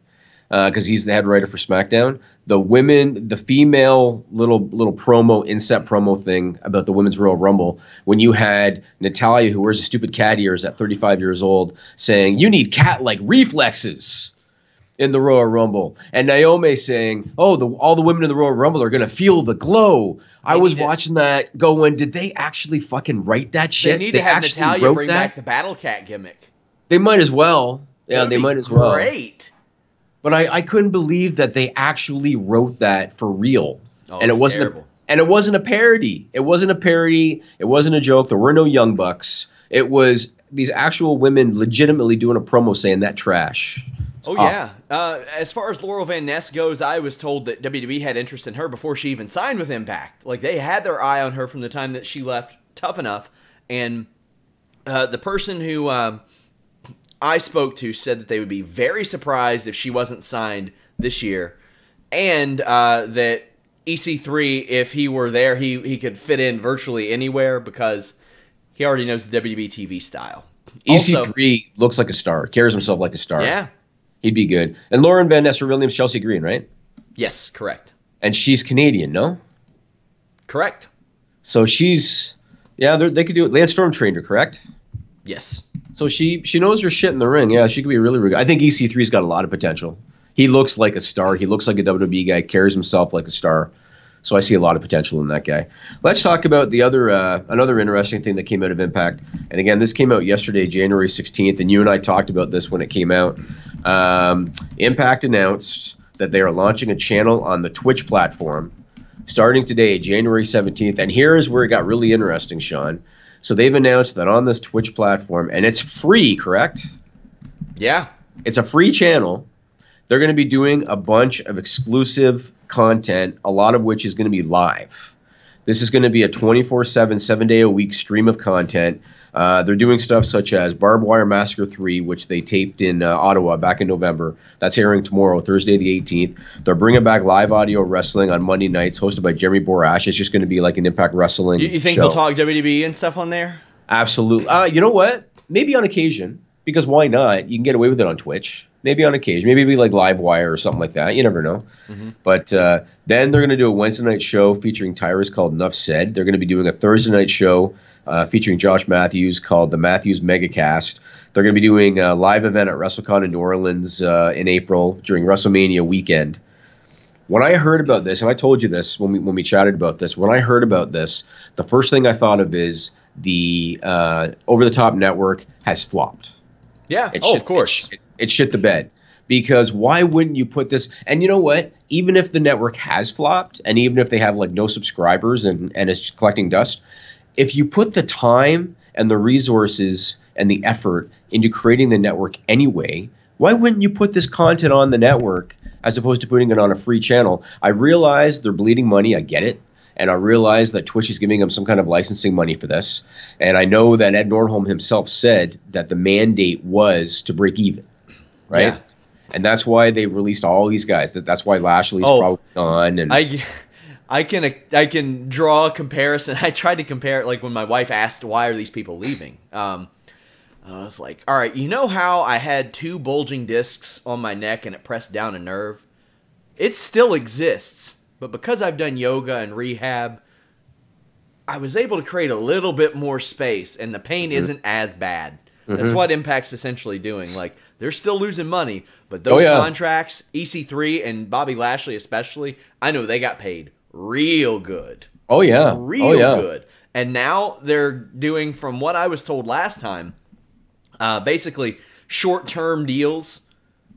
because he's the head writer for SmackDown. The female little promo, inset promo thing about the Women's Royal Rumble when you had Natalya, who wears a stupid cat ears at 35 years old, saying, you need cat-like reflexes in the Royal Rumble. And Naomi saying, all the women in the Royal Rumble are going to feel the glow. I was watching that going, did they actually fucking write that shit? They need to have Natalya bring back the Battle Cat gimmick. They might as well. Yeah, they might as well. Great. But I couldn't believe that they actually wrote that for real. Oh, and it wasn't terrible. It wasn't a parody. It wasn't a parody. It wasn't a joke. There were no Young Bucks. It was these actual women legitimately doing a promo saying that trash. Oh, yeah. As far as Laurel Van Ness goes, I was told that WWE had interest in her before she even signed with Impact. Like, they had their eye on her from the time that she left Tough Enough. And the person who I spoke to said that they would be very surprised if she wasn't signed this year. And that EC3, if he were there, he could fit in virtually anywhere because he already knows the WWE TV style. EC3 looks like a star, carries himself like a star. Yeah. He'd be good. And Lauren Van Ness, her real name's Chelsea Green, right? Yes, correct. And she's Canadian, no? Correct. So she's, yeah, they could do it. Lance Storm trained her, correct? Yes. So she knows her shit in the ring. Yeah, she could be really, really good. I think EC3's got a lot of potential. He looks like a star. He looks like a WWE guy, carries himself like a star. So I see a lot of potential in that guy. Let's talk about the other another interesting thing that came out of Impact. And again, this came out yesterday, January 16th, and you and I talked about this when it came out. Impact announced that they are launching a channel on the Twitch platform starting today, January 17th. And here's where it got really interesting, Sean. So they've announced that on this Twitch platform, and it's free, correct? Yeah. It's a free channel. They're going to be doing a bunch of exclusive content, a lot of which is going to be live. This is going to be a 24/7, 7-day-a-week stream of content. They're doing stuff such as Barbed Wire Massacre 3, which they taped in Ottawa back in November. That's airing tomorrow, Thursday the 18th. They're bringing back live audio wrestling on Monday nights, hosted by Jeremy Borash. It's just going to be like an Impact Wrestling You think show. they'll talk WWE and stuff on there? Absolutely. You know what? Maybe on occasion, because why not? You can get away with it on Twitch. Maybe on occasion. Maybe it'll be like Livewire or something like that. You never know. Mm-hmm. But then they're going to do a Wednesday night show featuring Tyrus called Nuff Said. They're going to be doing a Thursday night show featuring Josh Matthews called the Matthews Megacast. They're going to be doing a live event at WrestleCon in New Orleans in April during WrestleMania weekend. When I heard about this, and I told you this when we chatted about this, when I heard about this, the first thing I thought of is the over-the-top network has flopped. Yeah, of course. It shit the bed. Because why wouldn't you put this? And you know what? Even if the network has flopped, and even if they have like no subscribers and it's collecting dust, if you put the time and the resources and the effort into creating the network anyway, why wouldn't you put this content on the network as opposed to putting it on a free channel? I realize they're bleeding money. I get it. And I realize that Twitch is giving them some kind of licensing money for this. And I know that Ed Nordholm himself said that the mandate was to break even, right? Yeah. And that's why they released all these guys. That's why Lashley's probably gone. And I can draw a comparison. I tried to compare it like when my wife asked, why are these people leaving? I was like, all right, you know how I had 2 bulging discs on my neck and it pressed down a nerve? It still exists. But because I've done yoga and rehab, I was able to create a little bit more space, and the pain isn't as bad. That's what Impact's essentially doing. Like, they're still losing money, but those contracts, EC3 and Bobby Lashley especially, I know they got paid real good. Oh, yeah. Real good. And now they're doing, from what I was told last time, basically short-term deals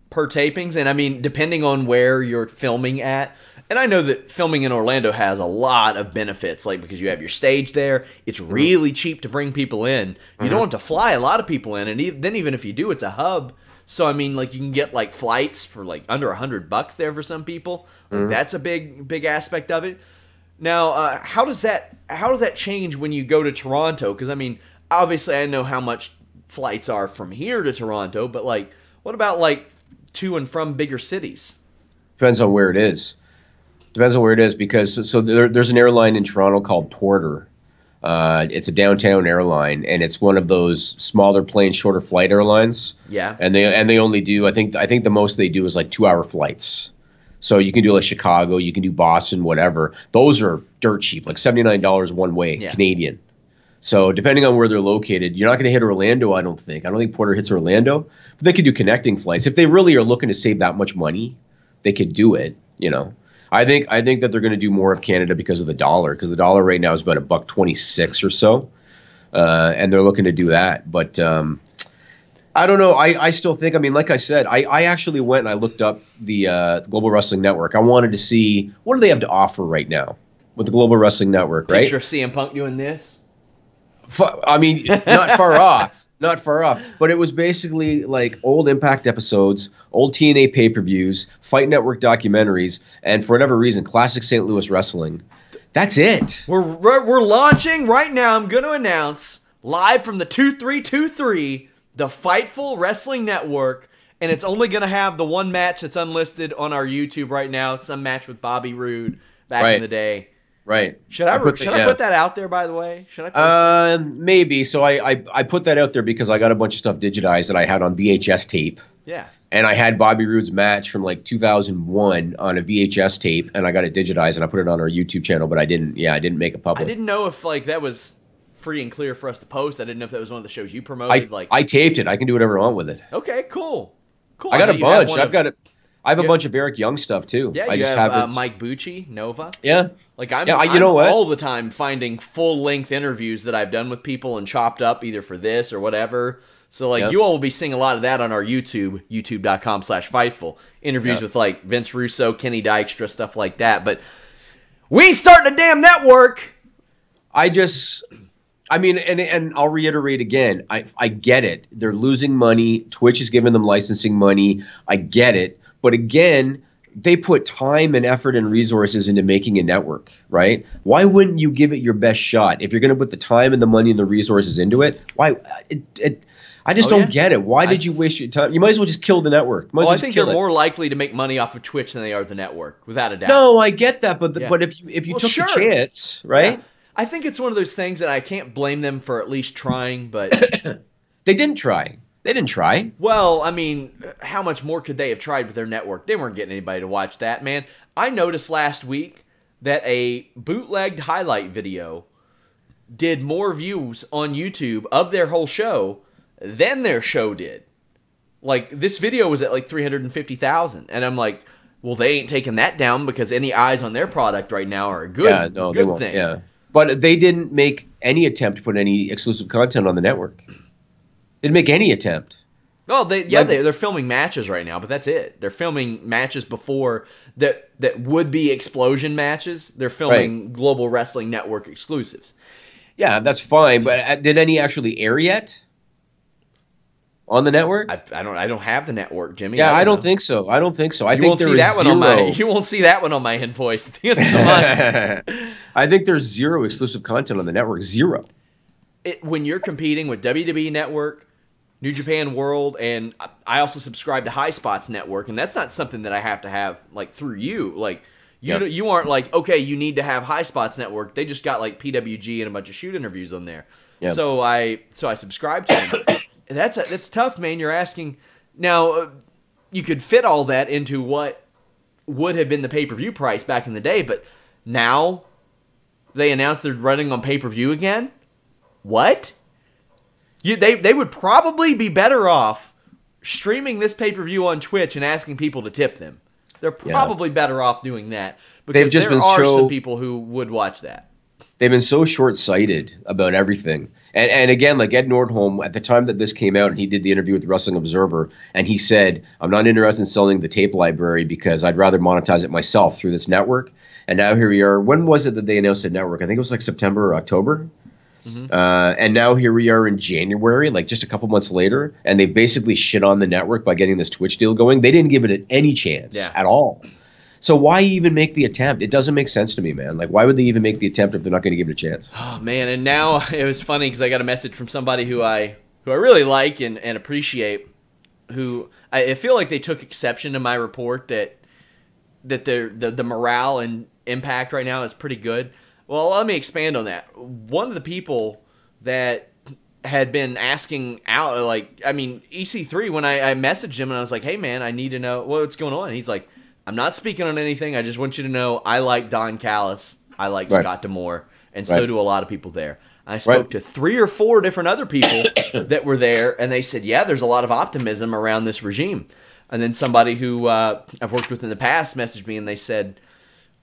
per tapings. And, I mean, depending on where you're filming at, and I know that filming in Orlando has a lot of benefits, like because you have your stage there. It's really cheap to bring people in. You don't have to fly a lot of people in, and then even if you do, it's a hub. So I mean, like you can get like flights for like under $100 there for some people. Like, that's a big aspect of it. Now, how does that change when you go to Toronto? Because I mean, obviously I know how much flights are from here to Toronto, but like, what about like to and from bigger cities? Depends on where it is. Depends on where it is, because there's an airline in Toronto called Porter. It's a downtown airline, and it's one of those smaller plane, shorter flight airlines. Yeah. And they only do, I think the most they do is like 2-hour flights. So you can do like Chicago, you can do Boston, whatever. Those are dirt cheap, like $79 one way, Canadian. So depending on where they're located, you're not going to hit Orlando, I don't think. I don't think Porter hits Orlando, but they could do connecting flights. If they really are looking to save that much money, they could do it, you know. I think that they're going to do more of Canada because of the dollar, because the dollar right now is about $1.26 or so, and they're looking to do that. But I don't know. I still think, I mean, like I said, I actually went and I looked up the Global Wrestling Network. I wanted to see what do they have to offer right now with the Global Wrestling Network, right? Picture CM Punk doing this. I mean, not far off. Not far off, but it was basically like old Impact episodes, old TNA pay-per-views, Fight Network documentaries, and for whatever reason, classic St. Louis wrestling. That's it. We're launching right now. I'm going to announce live from the 2323, the Fightful Wrestling Network, and it's only going to have the one match that's unlisted on our YouTube right now. Some match with Bobby Roode back in the day. Right. Should I put that out there, by the way? Should I post maybe. So I put that out there because I got a bunch of stuff digitized that I had on VHS tape. Yeah. And I had Bobby Roode's match from like 2001 on a VHS tape, and I got it digitized, and I put it on our YouTube channel, but I didn't make it public. I didn't know if like that was free and clear for us to post. I didn't know if that was one of the shows you promoted. I taped it. I can do whatever I want with it. Okay, cool. I got a bunch. I have a bunch of Eric Young stuff too. Yeah, I you just have Mike Bucci, Nova. Yeah. Like I'm know what? all the time finding full-length interviews that I've done with people and chopped up either for this or whatever. So, like, you all will be seeing a lot of that on our YouTube, youtube.com/Fightful. Interviews with, like, Vince Russo, Kenny Dykstra, stuff like that. But we ain't starting a damn network! And I'll reiterate again, I get it. They're losing money. Twitch is giving them licensing money. I get it. But again, they put time and effort and resources into making a network, right? Why wouldn't you give it your best shot? If you're going to put the time and the money and the resources into it, why... I just don't get it. Why did you waste your time? You might as well just kill the network. I think they're more likely to make money off of Twitch than they are the network, without a doubt. No, I get that, but if you took the chance, right? Yeah. I think it's one of those things that I can't blame them for at least trying, but they didn't try. They didn't try. Well, I mean, how much more could they have tried with their network? They weren't getting anybody to watch that, man. I noticed last week that a bootlegged highlight video did more views on YouTube of their whole show than their show did. Like, this video was at like 350,000, and I'm like, well, they ain't taking that down because any eyes on their product right now are a good thing. Yeah, but they didn't make any attempt to put any exclusive content on the network. Didn't make any attempt. Oh, they're filming matches right now, but that's it. They're filming matches before that would be Explosion matches. They're filming Global Wrestling Network exclusives. Yeah, that's fine, but did any actually air yet? On the network? I don't have the network, Jimmy. Yeah, I don't think so. I think you won't see that one on my invoice at the end of the month. I think there's zero exclusive content on the network. Zero. When you're competing with WWE Network, New Japan World, and I also subscribe to High Spots Network, and that's not something that I have to have like through you. Like you aren't like, okay, you need to have High Spots Network. They just got like PWG and a bunch of shoot interviews on there. Yep. So I subscribe to them. That's tough, man. You're asking now. You could fit all that into what would have been the pay-per-view price back in the day, but now they announced they're running on pay-per-view again. What? They would probably be better off streaming this pay-per-view on Twitch and asking people to tip them. They're probably better off doing that because there are some people who would watch that. They've been so short-sighted about everything. And again, like Ed Nordholm, at the time that this came out, and he did the interview with the Wrestling Observer, and he said, I'm not interested in selling the tape library because I'd rather monetize it myself through this network. And now here we are. When was it that they announced the network? I think it was like September or October. Mm-hmm. And now here we are in January, like just a couple months later, and they basically shit on the network by getting this Twitch deal going. They didn't give it any chance at all. So why even make the attempt? It doesn't make sense to me, man. Like, why would they even make the attempt if they're not going to give it a chance? Oh, man, and now it was funny because I got a message from somebody who I really like and appreciate, who I feel like they took exception to my report that the morale and impact right now is pretty good. Well, let me expand on that. One of the people that had been asking out, EC3, when I messaged him and I was like, hey, man, I need to know what's going on. And he's like, I'm not speaking on anything. I just want you to know I like Don Callis. I like Scott D'Amore. And so do a lot of people there. I spoke to 3 or 4 different other people that were there, and they said, yeah, there's a lot of optimism around this regime. And then somebody who I've worked with in the past messaged me, and they said,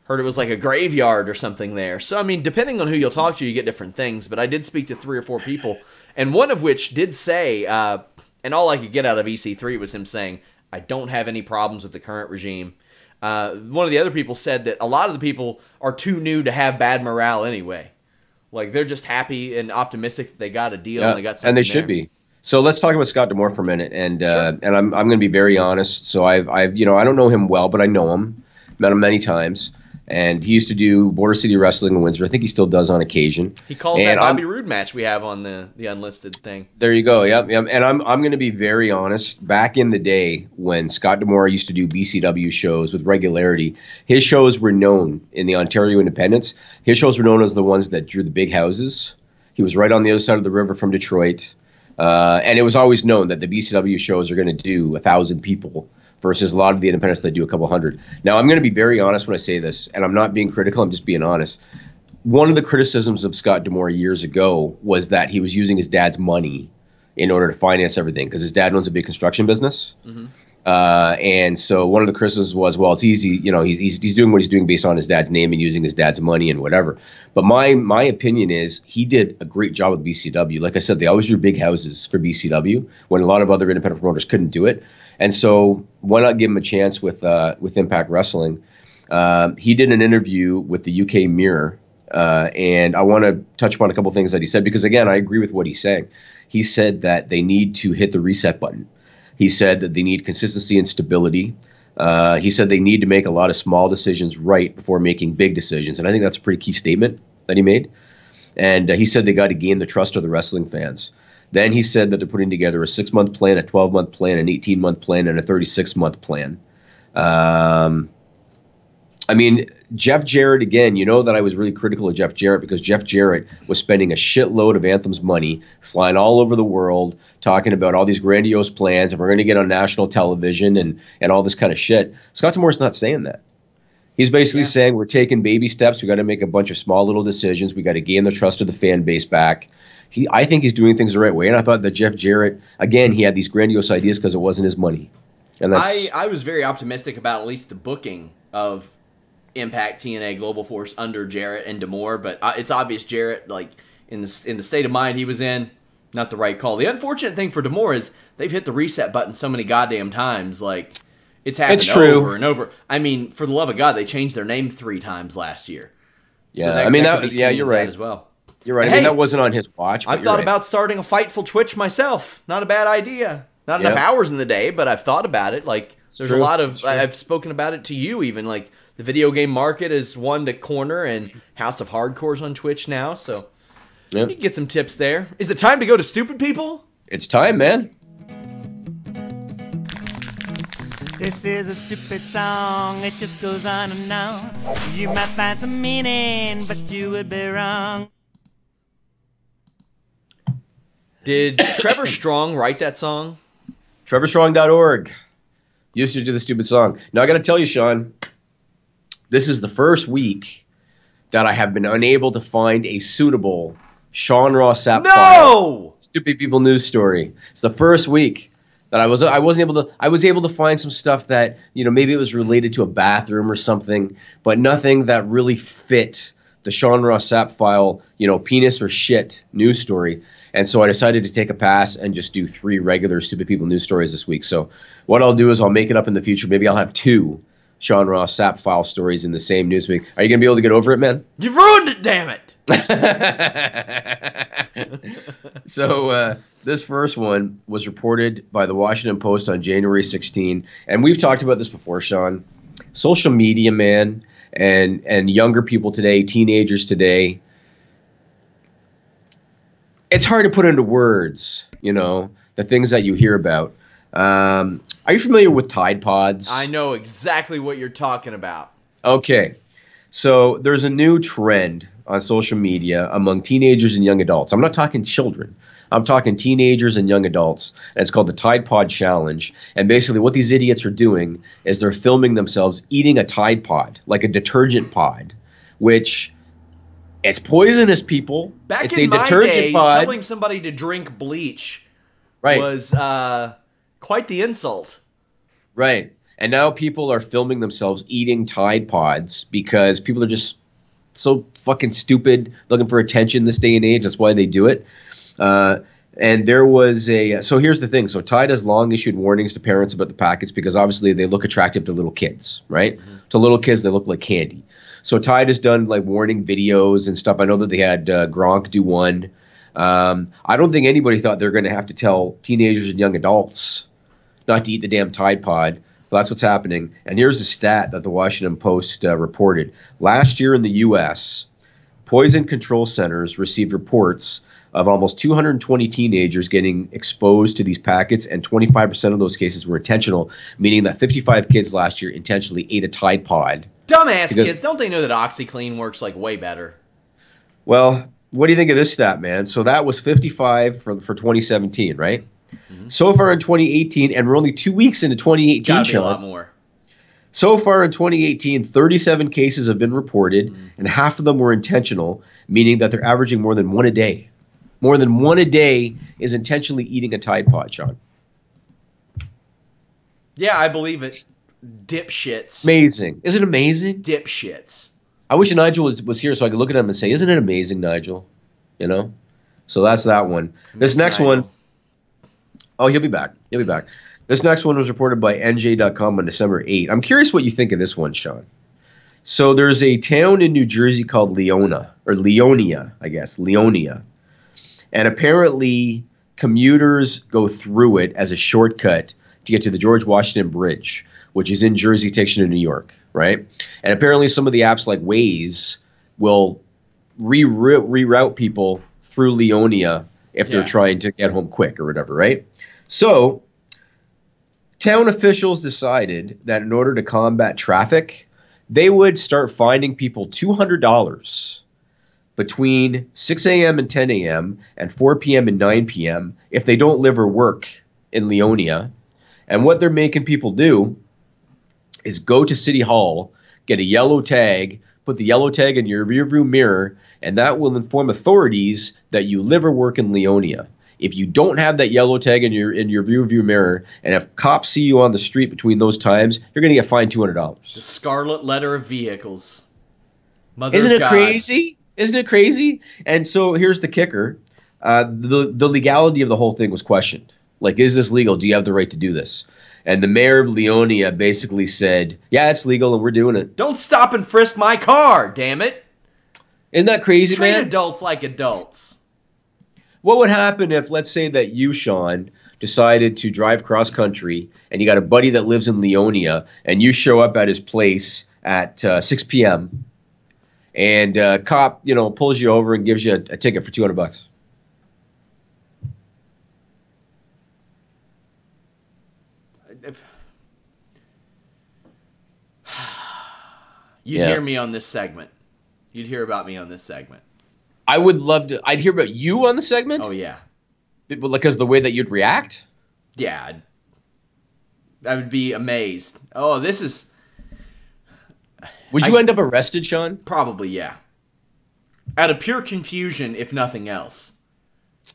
heard it was like a graveyard or something there. So, I mean, depending on who you'll talk to, you get different things. But I did speak to 3 or 4 people, and one of which did say, and all I could get out of EC3 was him saying, I don't have any problems with the current regime. One of the other people said that a lot of the people are too new to have bad morale anyway. Like, they're just happy and optimistic that they got a deal and they got something. And they should be. So let's talk about Scott D'Amore for a minute. And and I'm going to be very honest. So I don't know him well, but I know him. Met him many times. And he used to do Border City Wrestling in Windsor. I think he still does on occasion. He calls that Bobby Roode match we have on the unlisted thing. There you go. Yep. And I'm going to be very honest. Back in the day when Scott D'Amore used to do BCW shows with regularity, his shows were known in the Ontario Independents. His shows were known as the ones that drew the big houses. He was right on the other side of the river from Detroit. And it was always known that the BCW shows are going to do 1,000 people versus a lot of the independents that do a couple hundred. Now, I'm going to be very honest when I say this, and I'm not being critical, I'm just being honest. One of the criticisms of Scott D'Amore years ago was that he was using his dad's money in order to finance everything, because his dad owns a big construction business. Mm-hmm. And so one of the criticisms was, well, it's easy, he's doing what he's doing based on his dad's name and using his dad's money and whatever. But my opinion is he did a great job with BCW. Like I said, they always drew big houses for BCW when a lot of other independent promoters couldn't do it. And so why not give him a chance with Impact Wrestling? He did an interview with the UK Mirror, and I want to touch upon a couple things that he said, because, again, I agree with what he's saying. He said that they need to hit the reset button. He said that they need consistency and stability. He said they need to make a lot of small decisions right before making big decisions, and I think that's a pretty key statement that he made. And he said they got to gain the trust of the wrestling fans. Then he said that they're putting together a 6-month plan, a 12-month plan, an 18-month plan, and a 36-month plan. I mean, Jeff Jarrett, again, you know that I was really critical of Jeff Jarrett because Jeff Jarrett was spending a shitload of Anthem's money, flying all over the world, talking about all these grandiose plans, and we're going to get on national television and all this kind of shit. Scott D'Amore's not saying that. He's basically saying we're taking baby steps. We got to make a bunch of small little decisions. We got to gain the trust of the fan base back. I think he's doing things the right way, and I thought that Jeff Jarrett, again, he had these grandiose ideas because it wasn't his money. And I was very optimistic about at least the booking of Impact TNA Global Force under Jarrett and D'Amore, but it's obvious Jarrett, like in the state of mind he was in, not the right call. The unfortunate thing for D'Amore is they've hit the reset button so many goddamn times, like it's happened over and over. I mean, for the love of God, they changed their name 3 times last year. Yeah, so you're right as well. You're right. I mean, that wasn't on his watch. I've thought about starting a Fightful Twitch myself. Not a bad idea. Not enough hours in the day, but I've thought about it. Like, there's a lot of, I've spoken about it to you even, like, the video game market is one to corner, and House of Hardcore's on Twitch now, so you can get some tips there. Is it time to go to Stupid People? It's time, man. This is a stupid song, it just goes on and on. You might find some meaning, but you would be wrong. Did Trevor Strong write that song? TrevorStrong.org used to do the stupid song. Now, I got to tell you, Sean, this is the first week that I have been unable to find a suitable Sean Ross Sapp file. Stupid People news story. It's the first week that I was able to find some stuff that, maybe it was related to a bathroom or something, but nothing that really fit the Sean Ross Sapp file, penis or shit news story. And so I decided to take a pass and just do 3 regular Stupid People news stories this week. So what I'll do is I'll make it up in the future. Maybe I'll have 2 Sean Ross Sapp file stories in the same news week. Are you going to be able to get over it, man? You've ruined it, damn it! So this first one was reported by the Washington Post on January 16. And we've talked about this before, Sean. Social media, man, and younger people today, teenagers today, it's hard to put into words, the things that you hear about. Are you familiar with Tide Pods? I know exactly what you're talking about. Okay. So there's a new trend on social media among teenagers and young adults. I'm not talking children. I'm talking teenagers and young adults. And it's called the Tide Pod Challenge. And basically what these idiots are doing is they're filming themselves eating a Tide Pod, like a detergent pod, which... it's poisonous, people. Back in my day, telling somebody to drink bleach was quite the insult. Right. And now people are filming themselves eating Tide Pods because people are just so fucking stupid, looking for attention this day and age. That's why they do it. And there was so here's the thing. So Tide has long issued warnings to parents about the packets because obviously they look attractive to little kids, right? Mm-hmm. To little kids, they look like candy. So Tide has done like warning videos and stuff. I know that they had Gronk do one. I don't think anybody thought they were going to have to tell teenagers and young adults not to eat the damn Tide Pod. That's what's happening. And here's a stat that the Washington Post reported. Last year in the U.S., poison control centers received reports of almost 220 teenagers getting exposed to these packets, and 25% of those cases were intentional, meaning that 55 kids last year intentionally ate a Tide Pod. Dumbass kids. Don't they know that OxyClean works like way better? Well, what do you think of this stat, man? So that was 55 for 2017, right? Mm-hmm. So far in 2018, and we're only 2 weeks into 2018, Gotta be a lot more. So far in 2018, 37 cases have been reported, and half of them were intentional, meaning that they're averaging more than one a day. More than one a day is intentionally eating a Tide Pod, Sean. Yeah, I believe it. Dipshits. Amazing. Isn't it amazing? Dipshits. I wish Nigel was here so I could look at him and say, isn't it amazing, Nigel? You know? So that's that one. This next one. Oh, he'll be back. He'll be back. This next one was reported by NJ.com on December 8. I'm curious what you think of this one, Sean. So there's a town in New Jersey called Leonia, I guess. Leonia. And apparently commuters go through it as a shortcut to get to the George Washington Bridge, which is in Jersey, takes you to New York, right? And apparently some of the apps like Waze will reroute people through Leonia if they're trying to get home quick or whatever, right? So town officials decided that in order to combat traffic, they would start fining people $200 between 6 a.m. and 10 a.m. and 4 p.m. and 9 p.m. if they don't live or work in Leonia. And what they're making people do is go to City Hall, get a yellow tag, put the yellow tag in your rearview mirror, and that will inform authorities that you live or work in Leonia. If you don't have that yellow tag in your rearview mirror, and if cops see you on the street between those times, you're going to get fined $200. The scarlet letter of vehicles. Mother Isn't it God. crazy? Isn't it crazy? And so here's the kicker. The legality of the whole thing was questioned. Like, is this legal? Do you have the right to do this? And the mayor of Leonia basically said, yeah, it's legal and we're doing it. Don't stop and frisk my car, damn it. Isn't that crazy, Treat man? adults like adults. What would happen if, let's say that you, Sean, decided to drive cross country and you got a buddy that lives in Leonia and you show up at his place at 6 p.m. and a cop, pulls you over and gives you a ticket for $200? You'd hear me on this segment. You'd hear about me on this segment. I would love to. I'd hear about you on the segment. Oh, yeah. Because the way that you'd react? Yeah. I would be amazed. Oh, this is... Would you end up arrested, Sean? Probably, yeah. Out of pure confusion, if nothing else.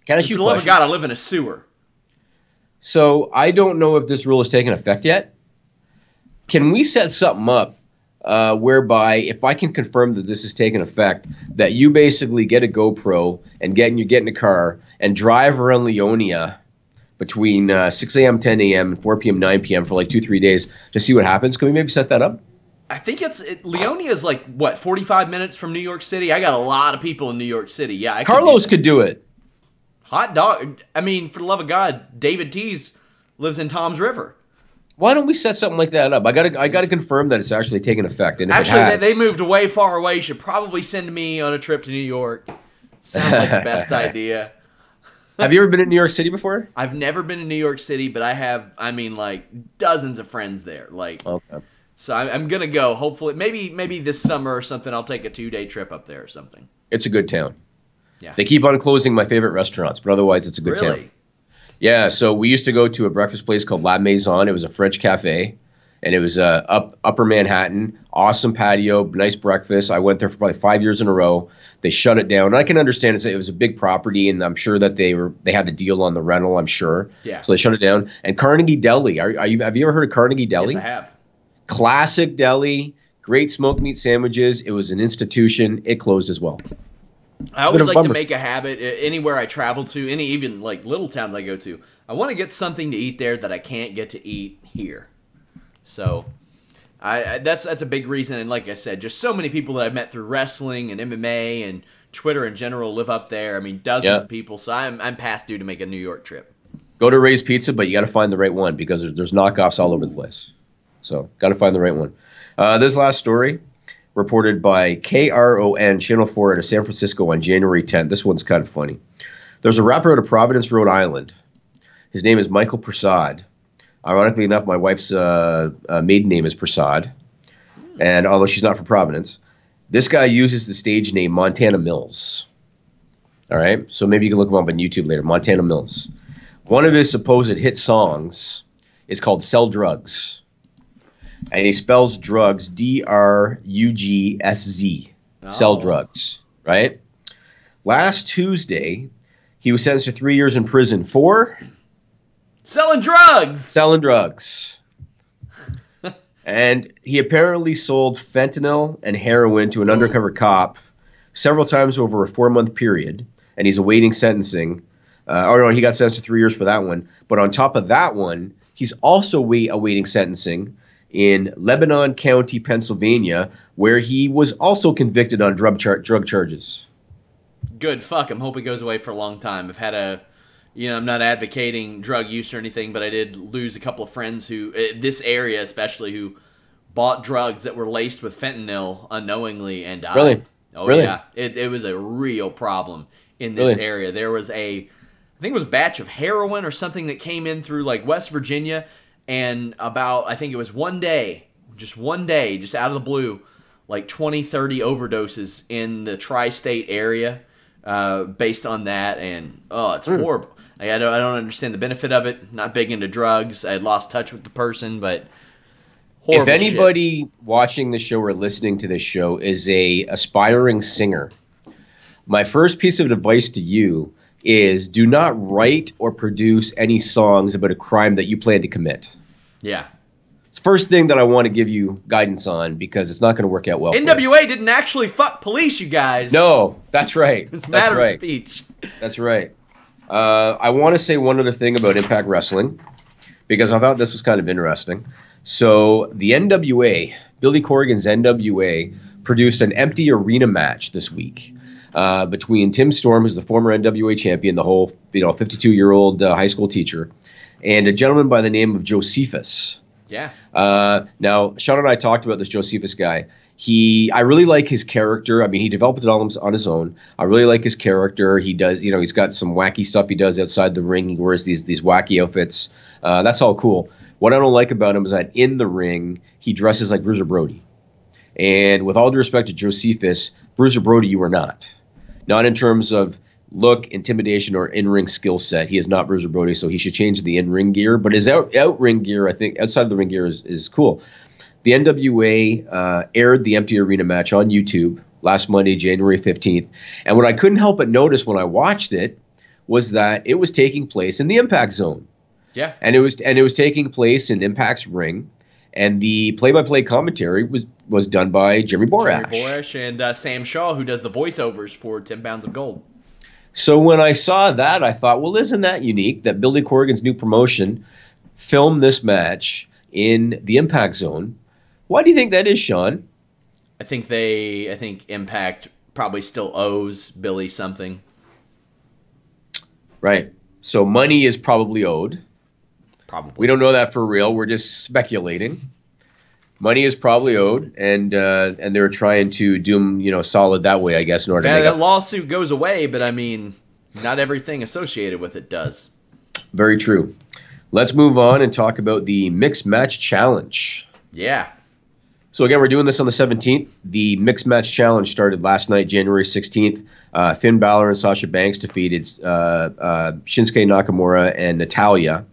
Can I ask you a question? For the love of God, I live in a sewer. So I don't know if this rule has taken effect yet. Can we set something up whereby if I can confirm that this has taken effect, that you basically get a GoPro and get in a car and drive around Leonia between 6 a.m., 10 a.m., and 4 p.m., 9 p.m. for like 2-3 days to see what happens? Can we maybe set that up? I think Leonia is like, what, 45 minutes from New York City? I got a lot of people in New York City. Yeah, Carlos could do it. Hot dog. I mean, for the love of God, David Tees lives in Tom's River. Why don't we set something like that up? I gotta confirm that it's actually taken effect. And if actually, they moved way far away. You should probably send me on a trip to New York. Sounds like the best idea. Have you ever been in New York City before? I've never been in New York City, but I have, like dozens of friends there. Okay. So I'm gonna go. Hopefully, maybe this summer or something. I'll take a 2-day trip up there or something. It's a good town. Yeah. They keep on closing my favorite restaurants, but otherwise it's a good town. Yeah, so we used to go to a breakfast place called La Maison. It was a French cafe, and it was Upper Manhattan. Awesome patio, nice breakfast. I went there for probably 5 years in a row. They shut it down. And I can understand it was a big property, and I'm sure that they had a deal on the rental. I'm sure. Yeah. So they shut it down. And Carnegie Deli. Have you ever heard of Carnegie Deli? Yes, I have. Classic deli, great smoked meat sandwiches. It was an institution. It closed as well. I always like to make a habit anywhere I travel to, even like little towns I go to. I want to get something to eat there that I can't get to eat here. So that's a big reason. And like I said, just so many people that I've met through wrestling and MMA and Twitter in general live up there. I mean, dozens of people. So I'm past due to make a New York trip. Go to Ray's Pizza, but you got to find the right one because there's knockoffs all over the place. So got to find the right one. This last story, reported by KRON Channel 4 out of San Francisco on January 10th. This one's kind of funny. There's a rapper out of Providence, Rhode Island. His name is Michael Prasad. Ironically enough, my wife's maiden name is Prasad. And although she's not from Providence, this guy uses the stage name Montana Mills. All right? So maybe you can look him up on YouTube later. Montana Mills. One of his supposed hit songs is called Sell Drugs. And he spells drugs D-R-U-G-S-Z. Sell drugs, right? Last Tuesday, he was sentenced to 3 years in prison for selling drugs. Selling drugs. And he apparently sold fentanyl and heroin to an undercover cop several times over a 4-month period. And he's awaiting sentencing. He got sentenced to 3 years for that one. But on top of that one, he's also awaiting sentencing in Lebanon County, Pennsylvania, where he was also convicted on drug charges. Good. Fuck him. Hope he goes away for a long time. I've had I'm not advocating drug use or anything, but I did lose a couple of friends who, this area especially, who bought drugs that were laced with fentanyl unknowingly and died. Really? Oh, really? Yeah. It was a real problem in this area. There was I think it was a batch of heroin or something that came in through like West Virginia, and I think it was one day, just out of the blue, like 20, 30 overdoses in the tri-state area based on that, and it's horrible. I don't understand the benefit of it. Not big into drugs. I had lost touch with the person, but horrible. If anybody watching the show or listening to this show is a aspiring singer, my first piece of advice to you is do not write or produce any songs about a crime that you plan to commit. Yeah. It's the first thing that I want to give you guidance on, because it's not going to work out well. NWA didn't actually fuck police, you guys. No, that's right. It's a matter of speech. That's right. I want to say one other thing about Impact Wrestling, because I thought this was kind of interesting. So the NWA, Billy Corgan's NWA, produced an empty arena match this week. Between Tim Storm, who's the former NWA champion, the whole 52-year-old high school teacher, and a gentleman by the name of Josephus. Yeah. Now, Sean and I talked about this Josephus guy. I really like his character. I mean, he developed it all on his own. I really like his character. He does, he's got some wacky stuff he does outside the ring. He wears these wacky outfits. That's all cool. What I don't like about him is that in the ring, he dresses like Bruiser Brody. And with all due respect to Josephus, Bruiser Brody, you are not. Not in terms of look, intimidation, or in-ring skill set. He is not Bruiser Brody, so he should change the in-ring gear. But his out-ring gear, I think, outside of the ring gear is cool. The NWA aired the empty arena match on YouTube last Monday, January 15th. And what I couldn't help but notice when I watched it was that it was taking place in the Impact Zone. Yeah. And it was taking place in Impact's ring. And the play-by-play commentary was done by Jimmy Borash. Jimmy Borash and Sam Shaw, who does the voiceovers for 10 Pounds of Gold. So when I saw that, I thought, well, isn't that unique that Billy Corgan's new promotion filmed this match in the Impact Zone? Why do you think that is, Sean? I think Impact probably still owes Billy something. Right. So money is probably owed. Probably. We don't know that for real. We're just speculating. Money is probably owed, and they're trying to do him, solid that way, I guess, in order to make that lawsuit goes away, but I mean, not everything associated with it does. Very true. Let's move on and talk about the Mixed Match Challenge. Yeah. So again, we're doing this on the 17th. The Mixed Match Challenge started last night, January 16th. Finn Balor and Sasha Banks defeated Shinsuke Nakamura and Natalya.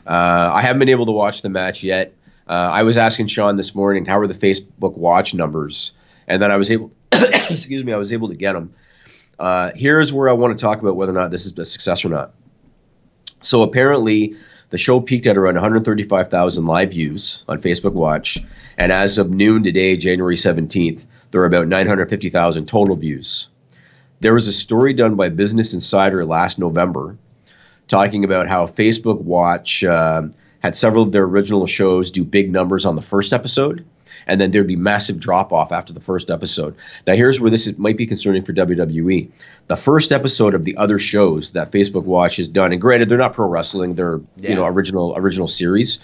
I haven't been able to watch the match yet. I was asking Sean this morning, how are the Facebook watch numbers? And then I was able, I was able to get them. Here's where I want to talk about whether or not this is a success or not. So apparently, the show peaked at around 135,000 live views on Facebook Watch. And as of noon today, January 17th, there were about 950,000 total views. There was a story done by Business Insider last November talking about how Facebook Watch had several of their original shows do big numbers on the first episode, and then there'd be massive drop-off after the first episode. Now, here's where might be concerning for WWE. The first episode of the other shows that Facebook Watch has done, and granted, they're not pro wrestling, they're original series.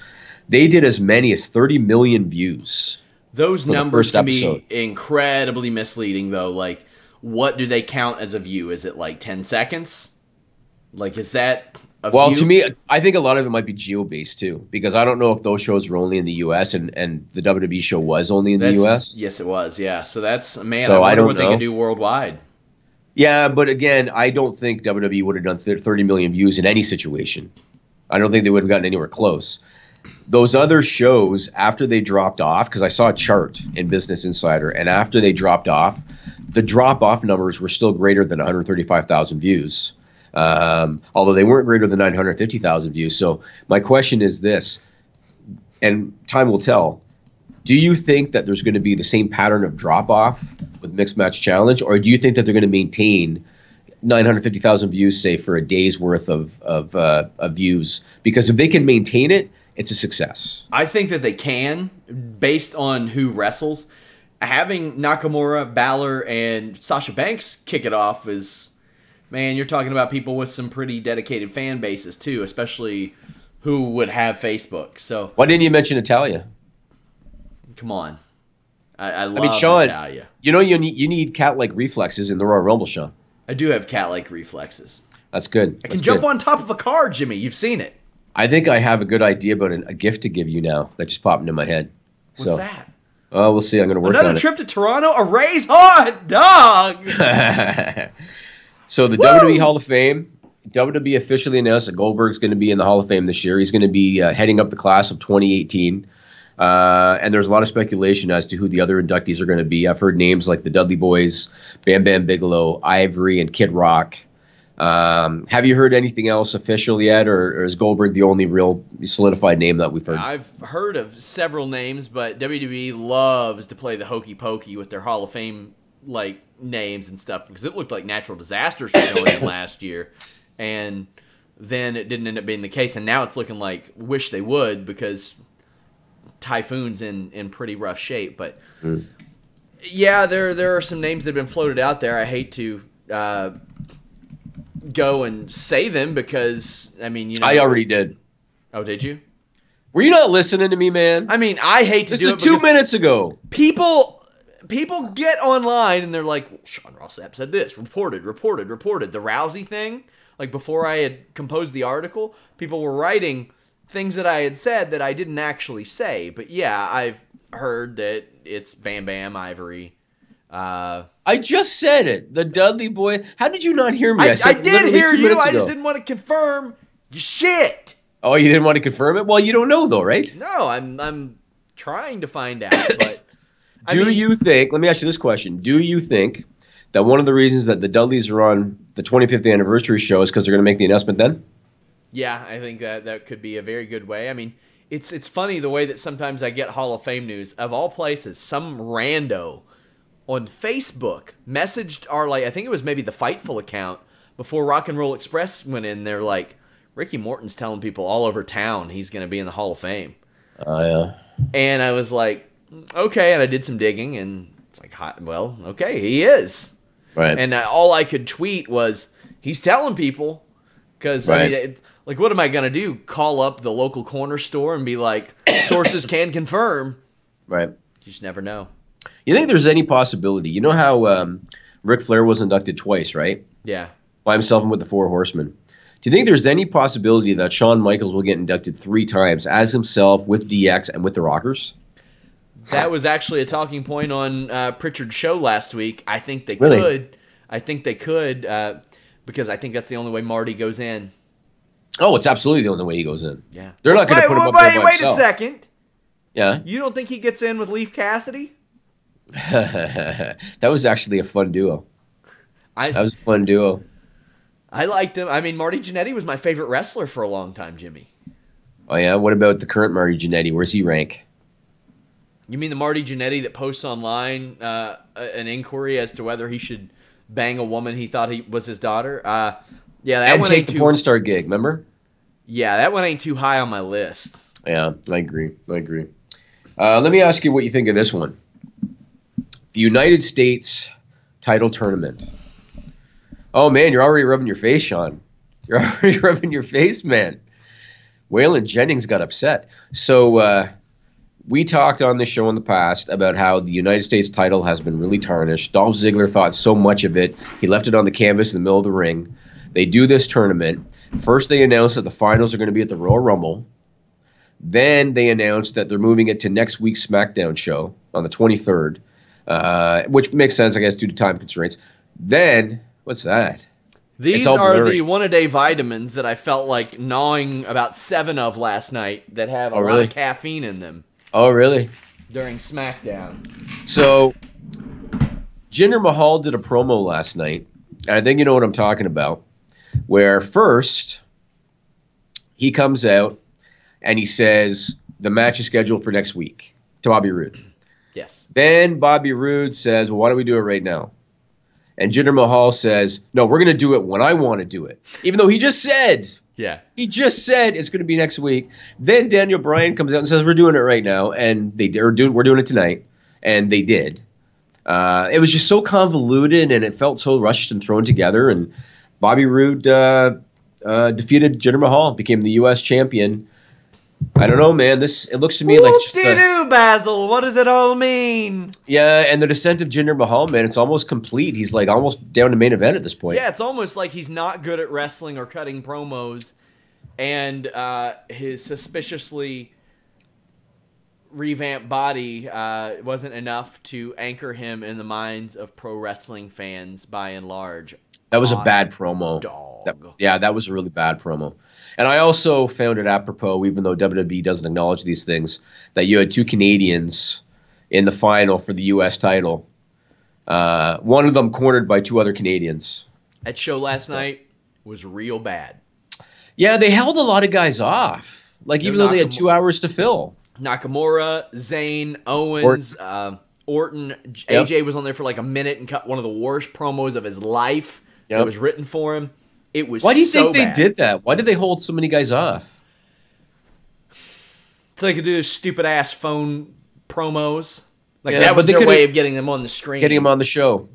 They did as many as 30 million views. Those for the numbers first can episode. be incredibly misleading, though. Like, what do they count as a view? Is it like 10 seconds? Like, is that a Well, view? to me, I think a lot of it might be geo-based too, because I don't know if those shows were only in the U.S. and the WWE show was only in the U.S. Yes, it was. Yeah. So that's, man, So I wonder don't what they know. can do worldwide. Yeah, but again, I don't think WWE would have done 30 million views in any situation. I don't think they would have gotten anywhere close. Those other shows, after they dropped off, because I saw a chart in Business Insider, and after they dropped off, the drop-off numbers were still greater than 135,000 views, although they weren't greater than 950,000 views. So my question is this, and time will tell, do you think that there's going to be the same pattern of drop-off with Mixed Match Challenge, or do you think that they're going to maintain 950,000 views, say, for a day's worth of views? Because if they can maintain it, it's a success. I think that they can, based on who wrestles. Having Nakamura, Balor, and Sasha Banks kick it off is, man, you're talking about people with some pretty dedicated fan bases, too, especially who would have Facebook. So Why didn't you mention Natalia? come on. I love Sean, Natalia. you know you need cat-like reflexes in the Royal Rumble, Sean. I do have cat-like reflexes. That's good. I can jump on top of a car, Jimmy. You've seen it. I think I have a good idea about a gift to give you now that just popped into my head. What's that? We'll see. I'm going to work Another on trip to Toronto? A Ray's hot dog! it. So the WWE Hall of Fame, WWE officially announced that Goldberg's going to be in the Hall of Fame this year. He's going to be heading up the class of 2018. And there's a lot of speculation as to who the other inductees are going to be. I've heard names like the Dudley Boys, Bam Bam Bigelow, Ivory, and Kid Rock. Have you heard anything else official yet, or is Goldberg the only real solidified name that we've heard? I've heard of several names, but WWE loves to play the hokey pokey with their Hall of Fame like names and stuff, because it looked like natural disasters were going in last year, and then it didn't end up being the case, and now it's looking like wish they would, because Typhoon's in pretty rough shape. But yeah, there are some names that have been floated out there. I hate to go and say them because, I mean, you know. I already did. Oh, did you? Were you not listening to me, man? I mean, I hate to do it. This is 2 minutes ago. People get online and they're like, well, Sean Ross Sapp said this, reported. The Rousey thing, like before I had composed the article, people were writing things that I had said that I didn't actually say. But yeah, I've heard that it's Bam Bam, Ivory. I just said it. The Dudley Boy. How did you not hear me? I did hear 2 you. minutes I ago. just didn't want to confirm your shit. Oh, you didn't want to confirm it? Well, you don't know, though, right? No, I'm trying to find out. But Do you think, let me ask you this question. Do you think that one of the reasons that the Dudleys are on the 25th anniversary show is because they're going to make the announcement then? Yeah, I think that could be a very good way. I mean, it's funny the way that sometimes I get Hall of Fame news. Of all places, some rando on Facebook messaged our, like, I think it was maybe the Fightful account before Rock and Roll Express went in. They're like, Ricky Morton's telling people all over town he's going to be in the Hall of Fame. Oh, yeah. And I was like, okay, and I did some digging, and it's like, well, okay, he is. Right. And all I could tweet was, he's telling people, because, Right. I mean, like, what am I going to do? Call up the local corner store and be like, sources can confirm. Right. You just never know. You think there's any possibility? You know how Ric Flair was inducted twice, right? Yeah. By himself and with the Four Horsemen. Do you think there's any possibility that Shawn Michaels will get inducted 3 times as himself, with DX, and with the Rockers? That was actually a talking point on Prichard's show last week. I think they Really? could. I think they could because I think that's the only way Marty goes in. Oh, it's absolutely the only way he goes in. Yeah. They're not going to put him up there by Wait himself. a second. Yeah. You don't think he gets in with Leaf Cassidy? That was actually a fun duo. That was a fun duo. I liked him. I mean, Marty Jannetty was my favorite wrestler for a long time, Jimmy. Oh, yeah? What about the current Marty Jannetty? Where's he rank? You mean the Marty Jannetty that posts online an inquiry as to whether he should bang a woman he thought he was his daughter? Yeah, that And one take ain't the too. porn star gig, remember? Yeah, that one ain't too high on my list. Yeah, I agree. Let me ask you what you think of this one. The United States title tournament. Oh, man, you're already rubbing your face, Sean. You're already rubbing your face, man. Waylon Jennings got upset. So we talked on this show in the past about how the United States title has been really tarnished. Dolph Ziggler thought so much of it, he left it on the canvas in the middle of the ring. They do this tournament. First, they announced that the finals are going to be at the Royal Rumble. Then they announced that they're moving it to next week's SmackDown show on the 23rd, which makes sense, I guess, due to time constraints. Then, what's that? These are the one-a-day vitamins that I felt like gnawing about 7 of last night that have a lot of caffeine in them. Oh, really? During SmackDown. So, Jinder Mahal did a promo last night, and I think you know what I'm talking about, where first he comes out and he says the match is scheduled for next week to Bobby Roode. Yes. Then Bobby Roode says, well, why don't we do it right now? And Jinder Mahal says, no, we're going to do it when I want to do it. Even though he just said, he just said it's going to be next week. Then Daniel Bryan comes out and says, we're doing it right now. And we're doing it tonight. And they did. It was just so convoluted and it felt so rushed and thrown together. And Bobby Roode defeated Jinder Mahal, became the U.S. champion. I don't know, man. It looks to me like just Basil. What does it all mean? Yeah, and the descent of Jinder Mahal, man, it's almost complete. He's like almost down to main event at this point. Yeah, it's almost like he's not good at wrestling or cutting promos, and his suspiciously revamped body wasn't enough to anchor him in the minds of pro wrestling fans by and large. That was a bad promo. That was a really bad promo. And I also found it apropos, even though WWE doesn't acknowledge these things, that you had 2 Canadians in the final for the U.S. title. One of them cornered by 2 other Canadians. That show last night was real bad. Yeah, they held a lot of guys off. Like, even though they had 2 hours to fill. Nakamura, Zayn, Owens, Orton. AJ was on there for like a minute and cut one of the worst promos of his life that was written for him. It was Why do you so think they did that? Why did they hold so many guys off? So they could do stupid-ass phone promos. Like, that was their way of getting them on the screen. Getting them on the show.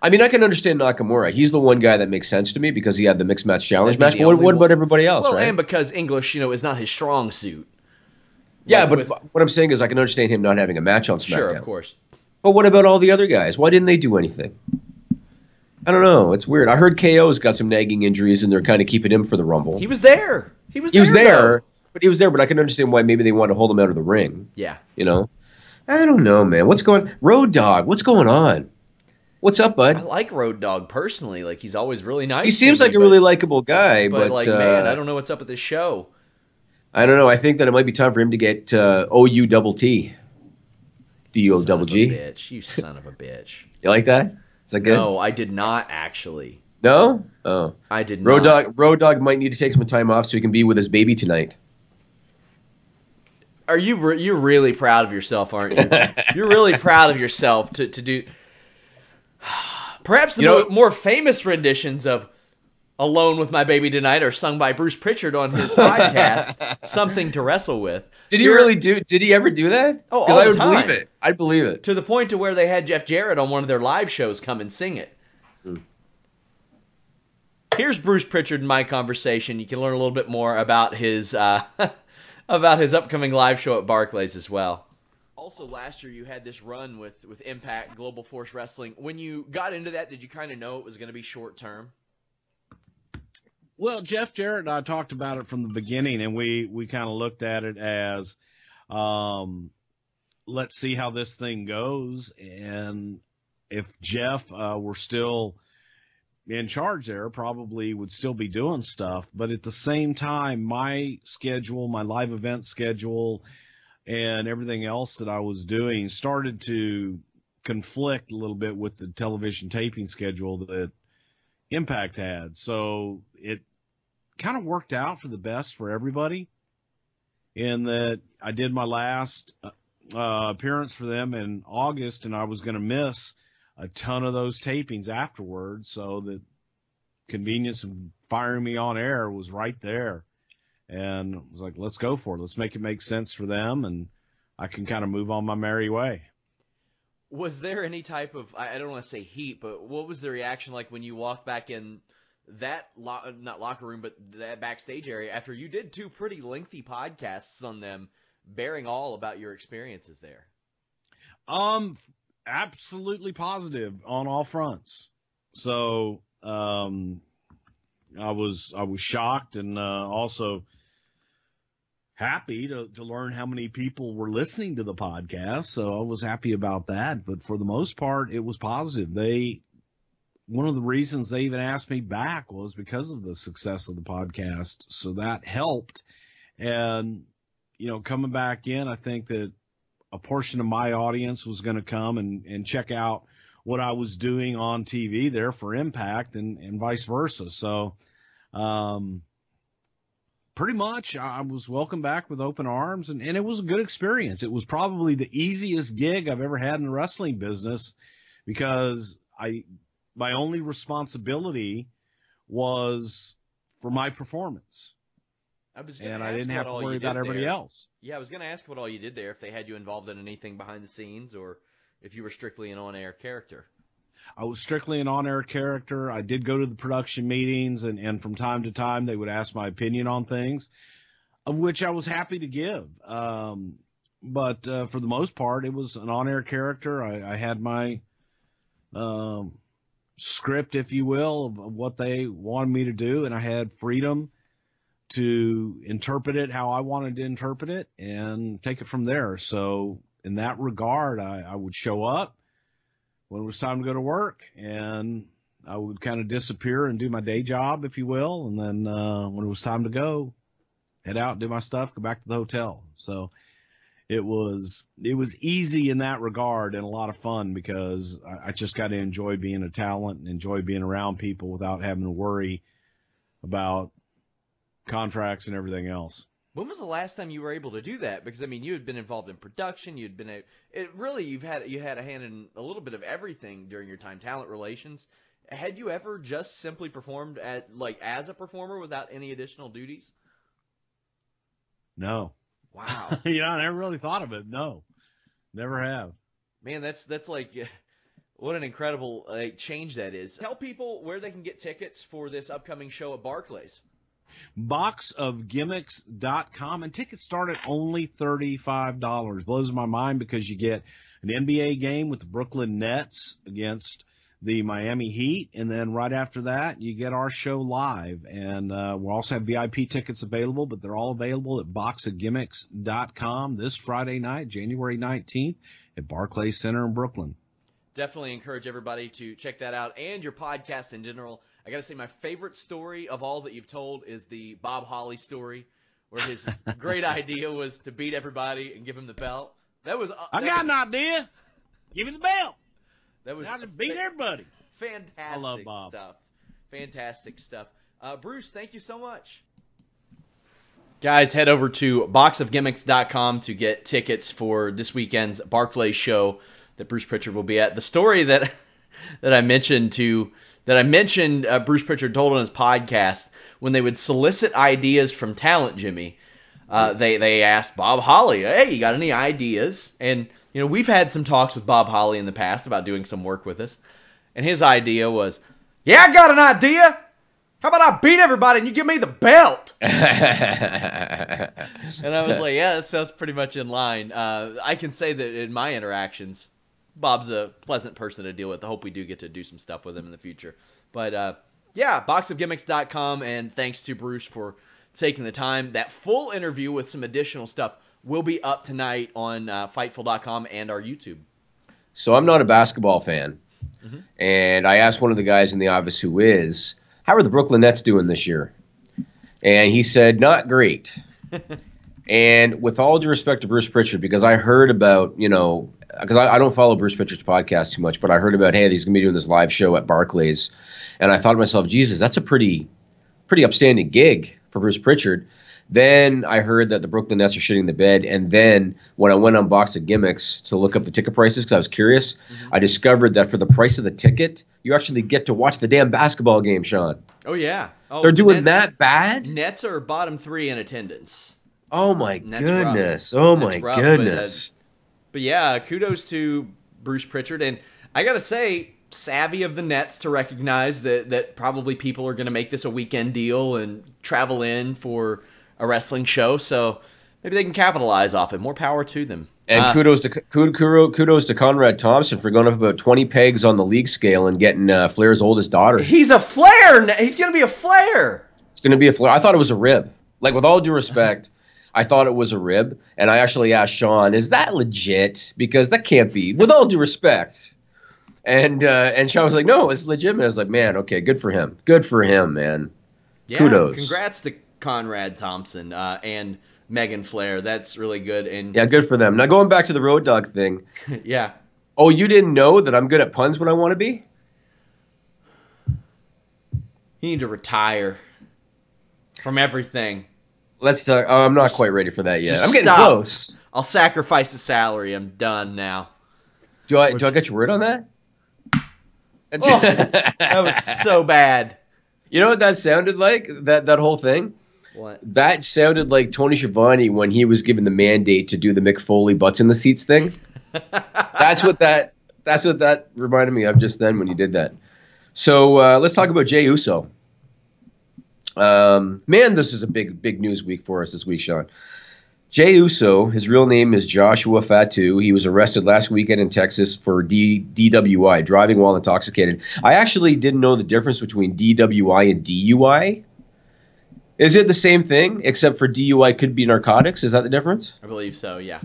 I mean, I can understand Nakamura. He's the one guy that makes sense to me because he had the Mixed Match Challenge match. But what about everybody else, right? And because English, is not his strong suit. Yeah, but what I'm saying is I can understand him not having a match on SmackDown. Sure, of course. But what about all the other guys? Why didn't they do anything? I don't know. It's weird. I heard KO's got some nagging injuries, and they're kind of keeping him for the Rumble. He was there. He was there, but I can understand why maybe they wanted to hold him out of the ring. Yeah. I don't know, man. Road Dogg, what's going on? What's up, bud? I like Road Dogg personally. Like, he's always really nice. He seems like a really likable guy. But man, I don't know what's up with this show. I don't know. I think that it might be time for him to get OUTT. D-O-double-G. Bitch. You son of a bitch. You like that? Is that good? No, I did not actually. No? Oh. I did not. Road Dogg might need to take some time off so he can be with his baby tonight. Are you're really proud of yourself, aren't you? You're really proud of yourself to do perhaps the more famous renditions of Alone with My Baby Tonight are sung by Bruce Prichard on his podcast, Something to Wrestle With. Did he ever do that? Oh, all the time. Believe it. I'd believe it. To the point to where they had Jeff Jarrett on one of their live shows come and sing it. Here's Bruce Prichard in my conversation. You can learn a little bit more about his upcoming live show at Barclays as well. Also, last year you had this run with Impact Global Force Wrestling. When you got into that, did you kind of know it was going to be short term? Well, Jeff Jarrett and I talked about it from the beginning, and we kind of looked at it as, let's see how this thing goes. And if Jeff were still in charge there, probably would still be doing stuff. But at the same time, my schedule, my live event schedule, and everything else that I was doing started to conflict a little bit with the television taping schedule that Impact had. So it kind of worked out for the best for everybody in that I did my last appearance for them in August, and I was going to miss a ton of those tapings afterwards, so the convenience of firing me on air was right there. And I was like, let's go for it. Let's make it make sense for them, and I can kind of move on my merry way. Was there any type of, I don't want to say heat, but what was the reaction like when you walked back in that not locker room, but that backstage area after you did 2 pretty lengthy podcasts on them, bearing all about your experiences there? Absolutely positive on all fronts. So, I was shocked and also happy to learn how many people were listening to the podcast. So I was happy about that. But for the most part, it was positive. One of the reasons they even asked me back was because of the success of the podcast. So that helped. And, coming back in, I think that a portion of my audience was going to come and check out what I was doing on TV there for Impact and vice versa. So, pretty much I was welcomed back with open arms and it was a good experience. It was probably the easiest gig I've ever had in the wrestling business because my only responsibility was for my performance. I didn't have to worry about everybody else. Yeah, I was going to ask what all you did there, if they had you involved in anything behind the scenes or if you were strictly an on-air character. I was strictly an on-air character. I did go to the production meetings, and from time to time they would ask my opinion on things, of which I was happy to give. But for the most part, it was an on-air character. I had my script, if you will, of what they wanted me to do, and I had freedom to interpret it how I wanted to interpret it and take it from there. So in that regard, I would show up when it was time to go to work, and I would kind of disappear and do my day job, if you will. And then when it was time to go, head out, do my stuff, go back to the hotel. So it was easy in that regard and a lot of fun because I just got to enjoy being a talent and enjoy being around people without having to worry about contracts and everything else. When was the last time you were able to do that? Because you had been involved in production. You had a hand in a little bit of everything during your time, talent relations. Had you ever just simply performed as a performer without any additional duties? No. Wow. I never really thought of it. No, never have. Man, that's what an incredible change that is. Tell people where they can get tickets for this upcoming show at Barclays. Boxofgimmicks.com, and tickets start at only $35. Blows my mind because you get an NBA game with the Brooklyn Nets against the Miami Heat, and then right after that you get our show live. And we'll also have VIP tickets available, but they're all available at boxofgimmicks.com this Friday night, January 19th at Barclays Center in Brooklyn. Definitely encourage everybody to check that out and your podcast in general. I got to say, my favorite story of all that you've told is the Bob Holly story, where his great idea was to beat everybody and give him the belt. I got an idea. Give me the belt. That was I just beat everybody. Fantastic I love Bob. Stuff. Fantastic stuff. Bruce, thank you so much. Guys, head over to boxofgimmicks.com to get tickets for this weekend's Barclays show that Bruce Prichard will be at. The story that I mentioned Bruce Prichard told on his podcast, when they would solicit ideas from talent, Jimmy, they asked Bob Holly, hey, you got any ideas? And, we've had some talks with Bob Holly in the past about doing some work with us. And his idea was, yeah, I got an idea. How about I beat everybody and you give me the belt? And I was like, yeah, that sounds pretty much in line. I can say that in my interactions, Bob's a pleasant person to deal with. I hope we do get to do some stuff with him in the future. But, yeah, boxofgimmicks.com, and thanks to Bruce for taking the time. That full interview with some additional stuff will be up tonight on Fightful.com and our YouTube. So I'm not a basketball fan, and I asked one of the guys in the office who is, how are the Brooklyn Nets doing this year? And he said, not great. And with all due respect to Bruce Prichard, because I heard about, because I don't follow Bruce Prichard's podcast too much, but I heard about, hey, he's going to be doing this live show at Barclays. And I thought to myself, Jesus, that's a pretty upstanding gig for Bruce Prichard. Then I heard that the Brooklyn Nets are shitting the bed. And then when I went on Box of Gimmicks to look up the ticket prices because I was curious, I discovered that for the price of the ticket, you actually get to watch the damn basketball game, Sean. Oh, yeah. Oh, they're doing that bad? Nets are bottom 3 in attendance. Oh, my goodness. Oh, my goodness. But, yeah, kudos to Bruce Prichard. And I got to say, savvy of the nets to recognize that probably people are going to make this a weekend deal and travel in for a wrestling show. So maybe they can capitalize off it. More power to them. And kudos to Conrad Thompson for going up about 20 pegs on the league scale and getting Flair's oldest daughter. He's a Flair. He's going to be a Flair. It's going to be a Flair. I thought it was a rib. Like, with all due respect, I thought it was a rib. And I actually asked Sean, is that legit? Because that can't be. With all due respect. And Sean was like, no, it's legitimate. I was like, man, okay, good for him. Good for him, man. Yeah, kudos. Congrats to Conrad Thompson and Megan Flair. That's really good. And yeah, good for them. Now, going back to the Road Dogg thing. Yeah. Oh, you didn't know that I'm good at puns when I want to be? You need to retire from everything. Let's talk. Oh, I'm not quite ready for that yet. I'm getting stop. close. I'll sacrifice the salary. I'm done now. Do I get your word on that? Oh, that was so bad. You know what that sounded like? That whole thing? What? That sounded like Tony Schiavone when he was given the mandate to do the Mick Foley butts in the seats thing. That's what that reminded me of just then when you did that. So let's talk about Jey Uso. Man, this is a big news week for us this week, Sean. Jey Uso, his real name is Joshua Fatu. He was arrested last weekend in Texas for DWI, driving while intoxicated. I actually didn't know the difference between DWI and DUI. Is it the same thing, except for DUI could be narcotics? Is that the difference? I believe so, yeah.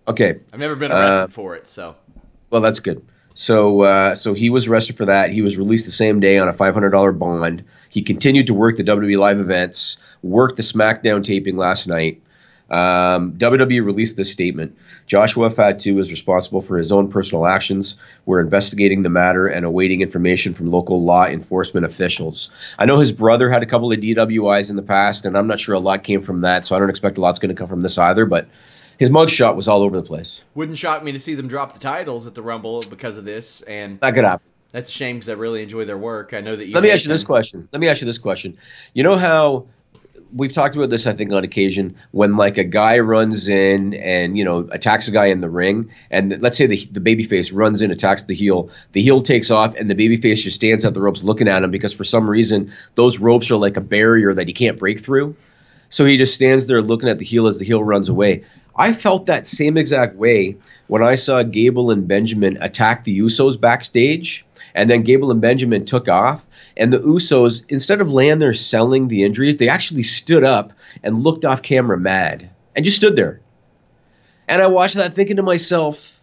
Okay. I've never been arrested for it, so. Well, that's good. So he was arrested for that. He was released the same day on a $500 bond. He continued to work the WWE live events, worked the SmackDown taping last night. WWE released this statement. Joshua Fatu is responsible for his own personal actions. We're investigating the matter and awaiting information from local law enforcement officials. I know his brother had a couple of DWIs in the past, and I'm not sure a lot came from that, so I don't expect a lot's going to come from this either, but his mugshot was all over the place. Wouldn't shock me to see them drop the titles at the Rumble because of this, and not good happen. That's a shame because I really enjoy their work. I know that you. Let me ask you this question. You know how we've talked about this, I think, on occasion, when like a guy runs in and, you know, attacks a guy in the ring, and let's say the babyface runs in, attacks the heel takes off, and the babyface just stands at the ropes looking at him because for some reason those ropes are like a barrier that he can't break through. So he just stands there looking at the heel as the heel runs away. I felt that same exact way when I saw Gable and Benjamin attack the Usos backstage, and then Gable and Benjamin took off, and the Usos, instead of laying there selling the injuries, they actually stood up and looked off camera mad and just stood there. And I watched that thinking to myself,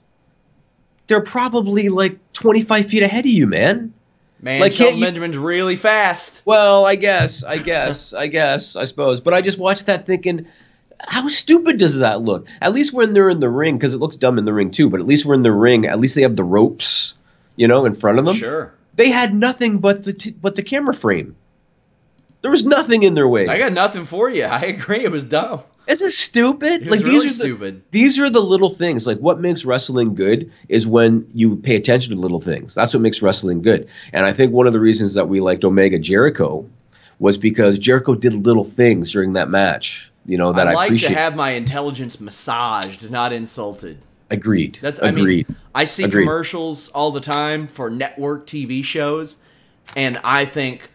they're probably like 25 feet ahead of you, man. Man, like, Shelton Benjamin's really fast. Well, I suppose. But I just watched that thinking, how stupid does that look? At least when they're in the ring, because it looks dumb in the ring too, but at least we're in the ring, at least they have the ropes, you know, in front of them. Sure. They had nothing but the camera frame. There was nothing in their way. I got nothing for you. I agree. It was dumb. Is it stupid? It was really stupid. These are the little things. Like, what makes wrestling good is when you pay attention to little things. That's what makes wrestling good. And I think one of the reasons that we liked Omega Jericho was because Jericho did little things during that match. You know, that I like appreciate. To have my intelligence massaged, not insulted. Agreed. Agreed. I see commercials all the time for network TV shows, and I think,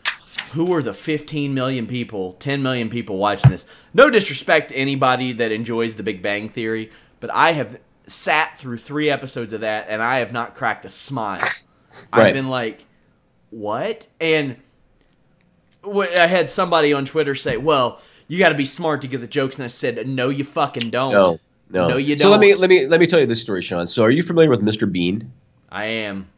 who are the 15 million people, 10 million people watching this? No disrespect to anybody that enjoys The Big Bang Theory, but I have sat through 3 episodes of that, and I have not cracked a smile. Right. I've been like, what? And I had somebody on Twitter say, well, you got to be smart to get the jokes, and I said, no, you fucking don't. No, you don't. So let me tell you this story, Sean. So are you familiar with Mr. Bean? I am.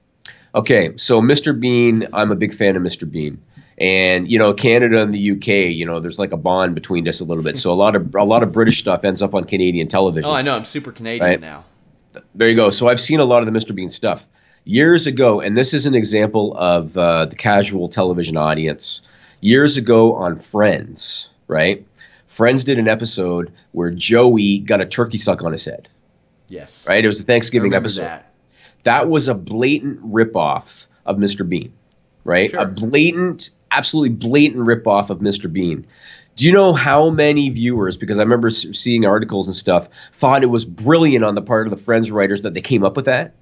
Okay, so Mr. Bean, I'm a big fan of Mr. Bean. And, you know, Canada and the UK, you know, there's like a bond between us a little bit. So a lot of British stuff ends up on Canadian television. Oh, I know. I'm super Canadian now. There you go. So I've seen a lot of the Mr. Bean stuff. Years ago, and this is an example of the casual television audience. Years ago on Friends, right? Friends did an episode where Joey got a turkey stuck on his head. Yes. Right? It was a Thanksgiving episode. That was a blatant ripoff of Mr. Bean. Right? Sure. A absolutely blatant ripoff of Mr. Bean. Do you know how many viewers, because I remember seeing articles and stuff, thought it was brilliant on the part of the Friends writers that they came up with that?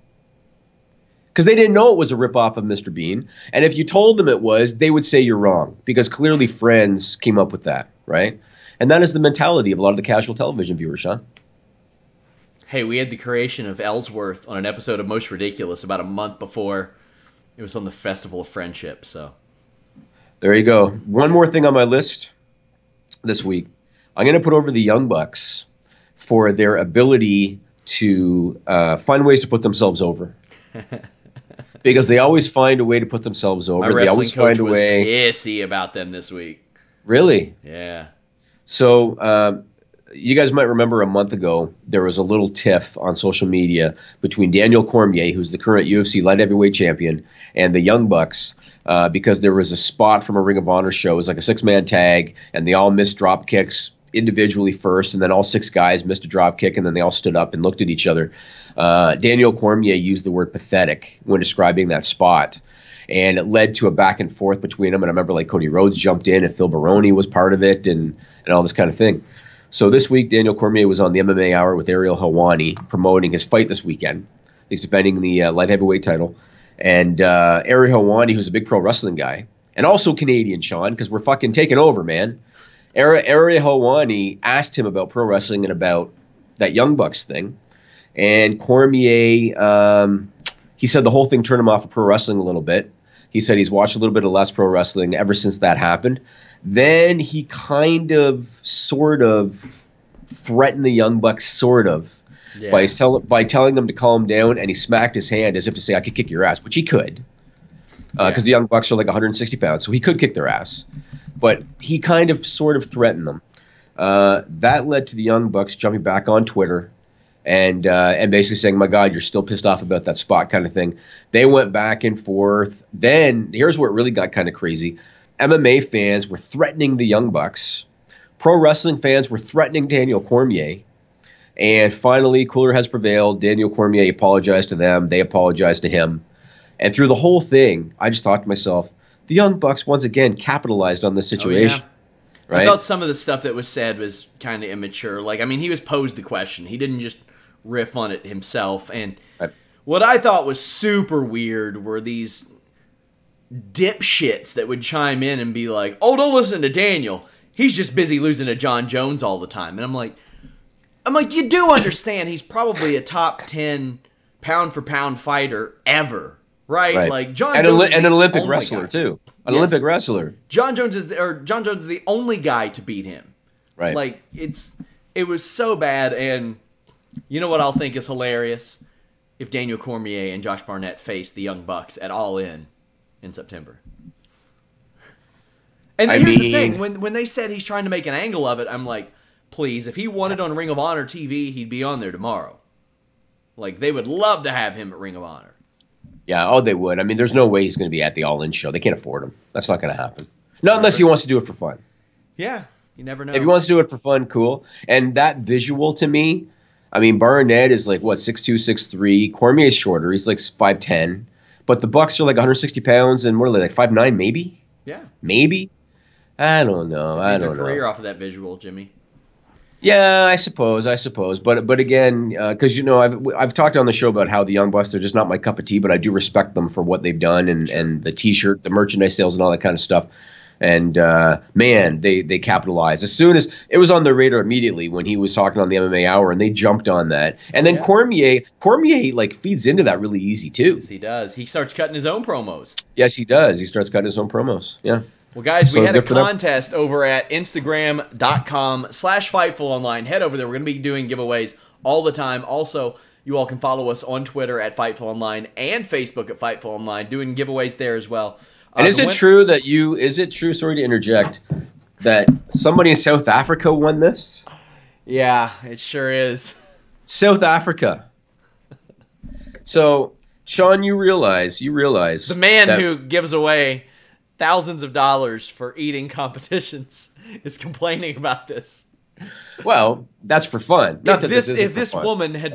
because they didn't know it was a ripoff of Mr. Bean. And if you told them it was, they would say you're wrong, because clearly Friends came up with that, right? And that is the mentality of a lot of the casual television viewers, Sean. Hey, we had the creation of Ellsworth on an episode of Most Ridiculous about a month before it was on the Festival of Friendship. So there you go. One more thing on my list this week. I'm going to put over the Young Bucks for their ability to find ways to put themselves over. Because they always find a way to put themselves over. My wrestling they always coach find a was way. pissy about them this week. Really? Yeah. So you guys might remember a month ago, there was a little tiff on social media between Daniel Cormier, who's the current UFC light heavyweight champion, and the Young Bucks, because there was a spot from a Ring of Honor show. It was like a 6-man tag, and they all missed drop kicks individually first, and then all 6 guys missed a drop kick, and then they all stood up and looked at each other. Daniel Cormier used the word pathetic when describing that spot, and it led to a back and forth between them. And I remember like Cody Rhodes jumped in, and Phil Baroni was part of it, and all this kind of thing. So this week, Daniel Cormier was on the MMA Hour with Ariel Helwani promoting his fight this weekend. He's defending the light heavyweight title. And Ariel Helwani, who's a big pro wrestling guy, and also Canadian, Sean, because we're fucking taking over, man. Ariel Helwani asked him about pro wrestling and about that Young Bucks thing. And Cormier, he said the whole thing turned him off of pro wrestling a little bit. He said he's watched a little bit of less pro wrestling ever since that happened. Then he kind of, sort of, threatened the Young Bucks, sort of, by telling them to calm down, and he smacked his hand as if to say, I could kick your ass, which he could, because the Young Bucks are like 160 pounds, so he could kick their ass. But he kind of, sort of threatened them. That led to the Young Bucks jumping back on Twitter and basically saying, my God, you're still pissed off about that spot kind of thing. They went back and forth. Then, here's where it really got kind of crazy. MMA fans were threatening the Young Bucks. Pro wrestling fans were threatening Daniel Cormier. And finally, cooler heads prevailed. Daniel Cormier apologized to them. They apologized to him. And through the whole thing, I just thought to myself, the Young Bucks once again capitalized on this situation. Oh, yeah. Right? I thought some of the stuff that was said was kind of immature. Like, I mean, he was posed the question. He didn't just riff on it himself. And what I thought was super weird were these dipshits that would chime in and be like, oh, don't listen to Daniel. He's just busy losing to John Jones all the time. And I'm like, you do understand he's probably a top 10 pound-for-pound fighter ever, right? Like John Jones and an Olympic wrestler too. An Olympic wrestler. John Jones is the only guy to beat him. Right. Like it was so bad. And you know what I'll think is hilarious? If Daniel Cormier and Josh Barnett face the Young Bucks at All In September. And here's the thing, when they said he's trying to make an angle of it, I'm like, please, if he wanted on Ring of Honor TV, he'd be on there tomorrow. Like, they would love to have him at Ring of Honor. Yeah, they would. I mean, there's no way he's going to be at the All In show. They can't afford him. That's not going to happen. Not unless he wants to do it for fun. Yeah, you never know. If he wants to do it for fun, cool. And that visual to me, I mean, Barnett is like, 6'2", 6'3". Cormier's shorter. He's like 5'10". But the Bucks are like 160 pounds, and what are they, like 5'9", maybe? Yeah. Maybe? I don't know. I don't know. Career off of that visual, Jimmy. Yeah, I suppose. But again, because I've talked on the show about how the Young Bucks are just not my cup of tea, but I do respect them for what they've done and the T-shirt, the merchandise sales, and all that kind of stuff. And man, they capitalized as soon as it was on their radar immediately when he was talking on the MMA Hour, and they jumped on that. And then Cormier like feeds into that really easy too. Yes, he does. He starts cutting his own promos. Yes, he does. He starts cutting his own promos. Yeah. Well, guys, we had a contest over at Instagram.com/FightfulOnline. Head over there. We're going to be doing giveaways all the time. Also, you all can follow us on Twitter at Fightful Online and Facebook at Fightful Online, doing giveaways there as well. And is it true, sorry to interject, that somebody in South Africa won this? Yeah, it sure is. South Africa. So, Sean, you realize the man who gives away thousands of dollars for eating competitions is complaining about this. Well, that's for fun. If this woman had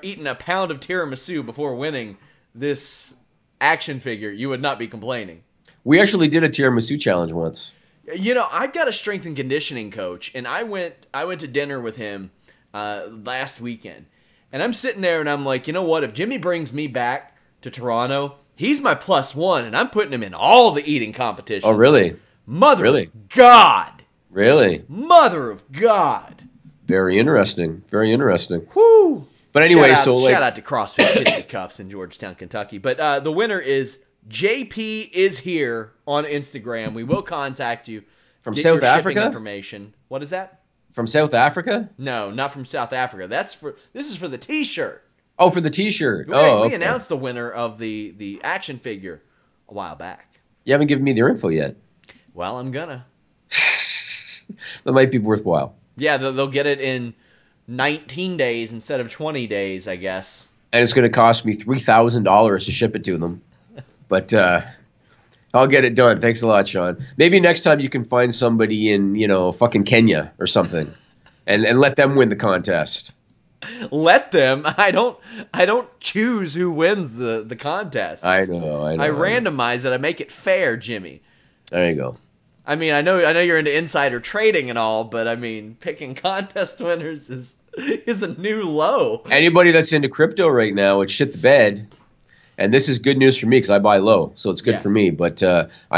eaten a pound of tiramisu before winning this action figure, you would not be complaining. We actually did a tiramisu challenge once. You know, I've got a strength and conditioning coach, and I went to dinner with him last weekend. And I'm sitting there and I'm like, you know what? If Jimmy brings me back to Toronto. He's my +1, and I'm putting him in all the eating competitions. Oh, really? Mother Really? of God. Really? Mother of God. Very interesting. Very interesting. Whoo. But anyway, shout out to CrossFit Kitchen Cuffs in Georgetown, Kentucky. But the winner is JP is here on Instagram. We will contact you. From Get South your shipping Africa? information. What is that? From South Africa? No, not from South Africa. This is for the T-shirt. Oh, for the T-shirt. We Okay. announced the winner of the action figure a while back. You haven't given me their info yet. Well, I'm gonna. That might be worthwhile. Yeah, they'll get it in 19 days instead of 20 days, I guess. And it's going to cost me $3,000 to ship it to them. But I'll get it done. Thanks a lot, Sean. Maybe next time you can find somebody in, fucking Kenya or something and let them win the contest. Let them. I don't choose who wins the contest. I know. I randomize it. I make it fair, Jimmy. There you go. I mean, I know you're into insider trading and all, but I mean, picking contest winners is a new low. Anybody that's into crypto right now, it's shit the bed. And this is good news for me because I buy low, so it's good for me. But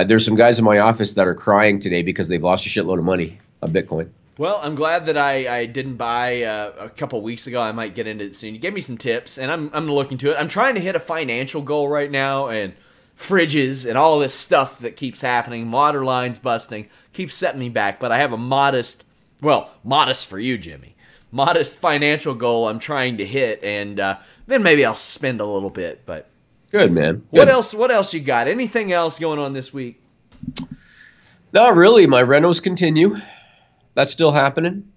there's some guys in my office that are crying today because they've lost a shitload of money on Bitcoin. Well, I'm glad that I didn't buy a couple weeks ago. I might get into it soon. You gave me some tips, and I'm looking to it. I'm trying to hit a financial goal right now, and fridges and all this stuff that keeps happening, water lines busting, keeps setting me back. But I have a modest for you, Jimmy, modest financial goal I'm trying to hit, and then maybe I'll spend a little bit. But good, man. Good. What else you got? Anything else going on this week? Not really. My renos continue. That's still happening.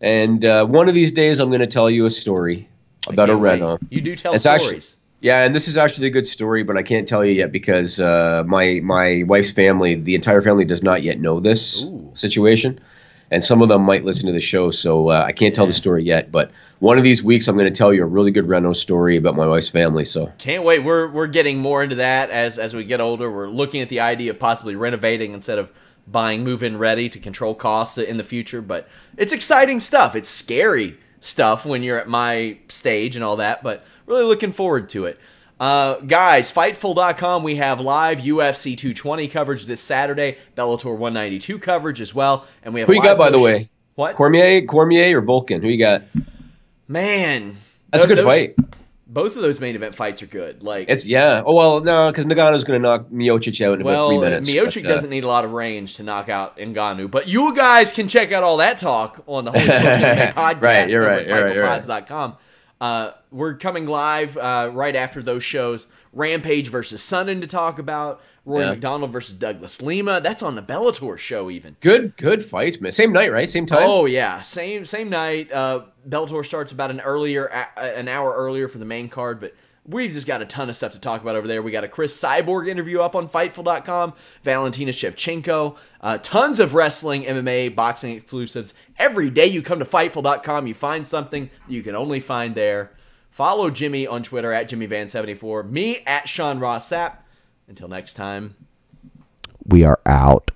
And one of these days I'm going to tell you a story about a reno. You do tell stories. Actually, yeah, and this is actually a good story, but I can't tell you yet because my wife's family, the entire family, does not yet know this situation. And some of them might listen to the show, so I can't tell the story yet. But one of these weeks, I'm going to tell you a really good reno story about my wife's family. So can't wait. We're getting more into that as we get older. We're looking at the idea of possibly renovating instead of buying move-in ready to control costs in the future. But it's exciting stuff. It's scary stuff when you're at my stage and all that, but really looking forward to it. Guys, Fightful.com, we have live UFC 220 coverage this Saturday, Bellator 192 coverage as well, and we have who you got, by the way? What? Cormier or Volkan? Who you got? Man, that's a good fight. Both of those main event fights are good. Oh well, no, because Nagano's going to knock Miocic out in about 3 minutes. Miocic doesn't need a lot of range to knock out Ngannou, but you guys can check out all that talk on the Holy Sports MMA podcast. Right, you're right. FightfulPods.com. We're coming live right after those shows. Rampage versus Sonnen to talk about. Rory McDonald versus Douglas Lima. That's on the Bellator show even. Good fights, man. Same night, right? Same time? Oh, yeah. Same night. Bellator starts about an hour earlier for the main card, but we've just got a ton of stuff to talk about over there. We got a Chris Cyborg interview up on Fightful.com. Valentina Shevchenko. Tons of wrestling, MMA, boxing exclusives. Every day you come to Fightful.com, you find something you can only find there. Follow Jimmy on Twitter at JimmyVan74. Me at Sean Ross Sapp. Until next time, we are out.